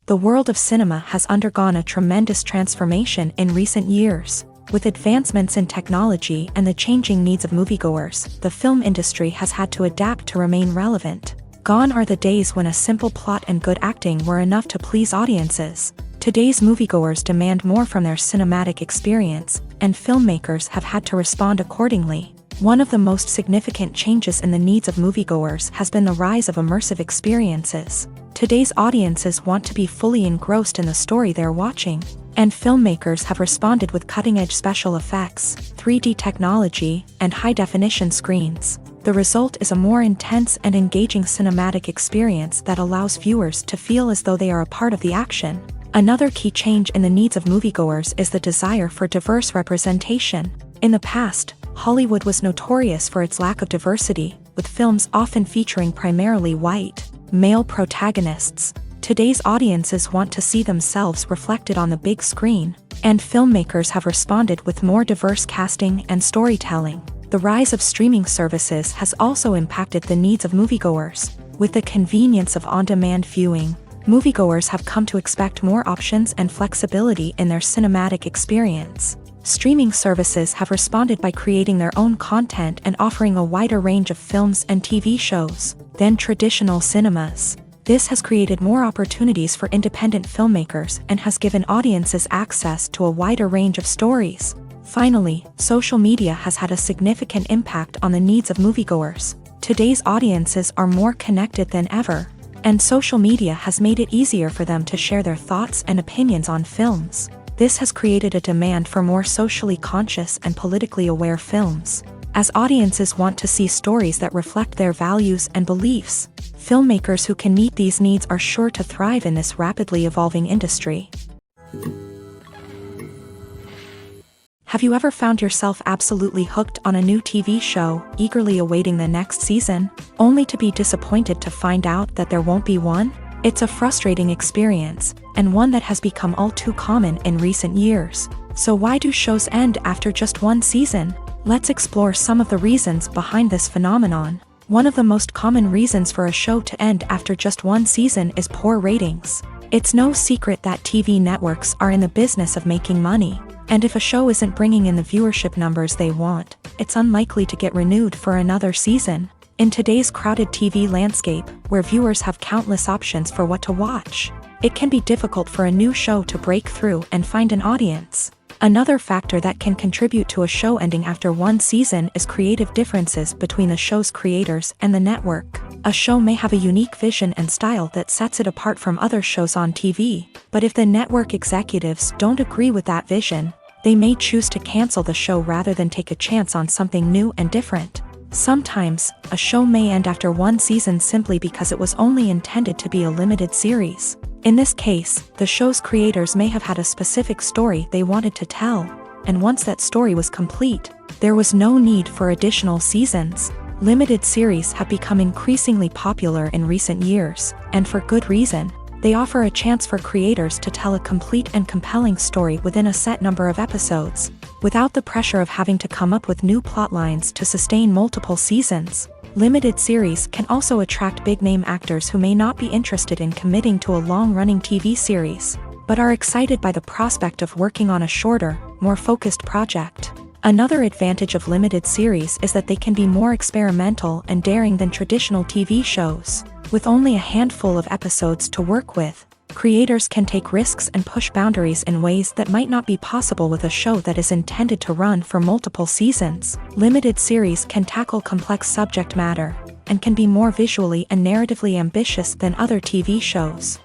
The world of cinema has undergone a tremendous transformation in recent years. With advancements in technology and the changing needs of moviegoers, the film industry has had to adapt to remain relevant. Gone are the days when a simple plot and good acting were enough to please audiences. Today's moviegoers demand more from their cinematic experience, and filmmakers have had to respond accordingly. One of the most significant changes in the needs of moviegoers has been the rise of immersive experiences. Today's audiences want to be fully engrossed in the story they're watching, and filmmakers have responded with cutting-edge special effects, 3D technology, and high-definition screens. The result is a more intense and engaging cinematic experience that allows viewers to feel as though they are a part of the action. Another key change in the needs of moviegoers is the desire for diverse representation. In the past, Hollywood was notorious for its lack of diversity, with films often featuring primarily white, male protagonists. Today's audiences want to see themselves reflected on the big screen, and filmmakers have responded with more diverse casting and storytelling. The rise of streaming services has also impacted the needs of moviegoers. With the convenience of on-demand viewing, moviegoers have come to expect more options and flexibility in their cinematic experience. Streaming services have responded by creating their own content and offering a wider range of films and TV shows than traditional cinemas. This has created more opportunities for independent filmmakers and has given audiences access to a wider range of stories. Finally, social media has had a significant impact on the needs of moviegoers. Today's audiences are more connected than ever, and social media has made it easier for them to share their thoughts and opinions on films. This has created a demand for more socially conscious and politically aware films. As audiences want to see stories that reflect their values and beliefs, filmmakers who can meet these needs are sure to thrive in this rapidly evolving industry. Have you ever found yourself absolutely hooked on a new TV show, eagerly awaiting the next season, only to be disappointed to find out that there won't be one? It's a frustrating experience, and one that has become all too common in recent years. So why do shows end after just one season? Let's explore some of the reasons behind this phenomenon. One of the most common reasons for a show to end after just one season is poor ratings. It's no secret that TV networks are in the business of making money, and if a show isn't bringing in the viewership numbers they want, it's unlikely to get renewed for another season. In today's crowded TV landscape, where viewers have countless options for what to watch, it can be difficult for a new show to break through and find an audience. Another factor that can contribute to a show ending after one season is creative differences between the show's creators and the network. A show may have a unique vision and style that sets it apart from other shows on TV, but if the network executives don't agree with that vision, they may choose to cancel the show rather than take a chance on something new and different. Sometimes, a show may end after one season simply because it was only intended to be a limited series. In this case, the show's creators may have had a specific story they wanted to tell, and once that story was complete, there was no need for additional seasons. Limited series have become increasingly popular in recent years, and for good reason. They offer a chance for creators to tell a complete and compelling story within a set number of episodes, without the pressure of having to come up with new plotlines to sustain multiple seasons. Limited series can also attract big-name actors who may not be interested in committing to a long-running TV series, but are excited by the prospect of working on a shorter, more focused project. Another advantage of limited series is that they can be more experimental and daring than traditional TV shows. With only a handful of episodes to work with, creators can take risks and push boundaries in ways that might not be possible with a show that is intended to run for multiple seasons. Limited series can tackle complex subject matter, and can be more visually and narratively ambitious than other TV shows.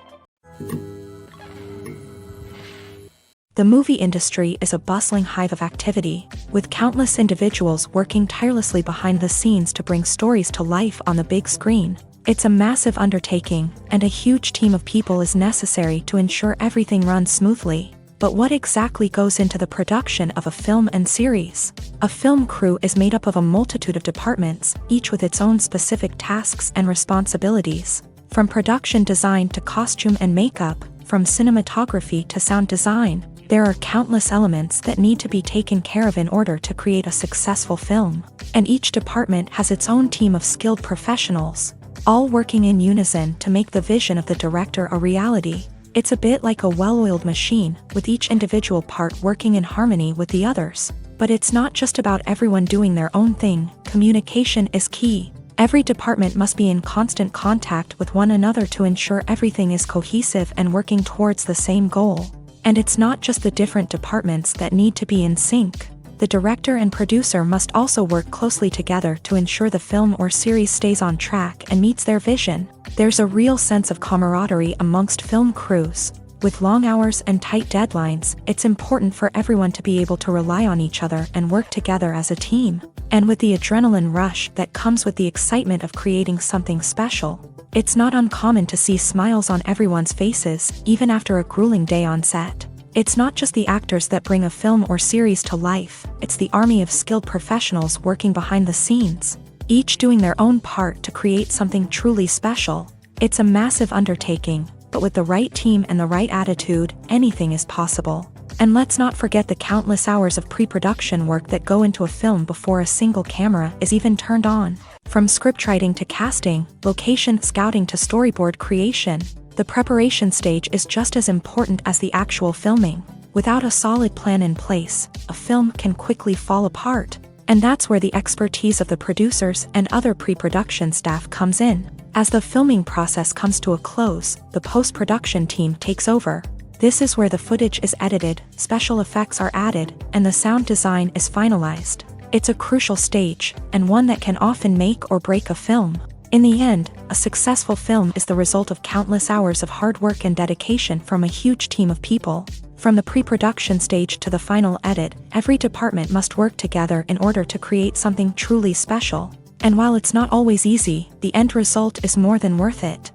The movie industry is a bustling hive of activity, with countless individuals working tirelessly behind the scenes to bring stories to life on the big screen. It's a massive undertaking, and a huge team of people is necessary to ensure everything runs smoothly. But what exactly goes into the production of a film and series? A film crew is made up of a multitude of departments, each with its own specific tasks and responsibilities. From production design to costume and makeup, from cinematography to sound design, there are countless elements that need to be taken care of in order to create a successful film. And each department has its own team of skilled professionals, all working in unison to make the vision of the director a reality. It's a bit like a well-oiled machine, with each individual part working in harmony with the others. But it's not just about everyone doing their own thing. Communication is key. Every department must be in constant contact with one another to ensure everything is cohesive and working towards the same goal. And it's not just the different departments that need to be in sync. The director and producer must also work closely together to ensure the film or series stays on track and meets their vision. There's a real sense of camaraderie amongst film crews. With long hours and tight deadlines, it's important for everyone to be able to rely on each other and work together as a team. And with the adrenaline rush that comes with the excitement of creating something special, it's not uncommon to see smiles on everyone's faces, even after a grueling day on set. It's not just the actors that bring a film or series to life, it's the army of skilled professionals working behind the scenes, each doing their own part to create something truly special. It's a massive undertaking, but with the right team and the right attitude, anything is possible. And let's not forget the countless hours of pre-production work that go into a film before a single camera is even turned on. From scriptwriting to casting, location scouting to storyboard creation, the preparation stage is just as important as the actual filming. Without a solid plan in place, a film can quickly fall apart. And that's where the expertise of the producers and other pre-production staff comes in. As the filming process comes to a close, the post-production team takes over. This is where the footage is edited, special effects are added, and the sound design is finalized. It's a crucial stage, and one that can often make or break a film. In the end, a successful film is the result of countless hours of hard work and dedication from a huge team of people. From the pre-production stage to the final edit, every department must work together in order to create something truly special. And while it's not always easy, the end result is more than worth it.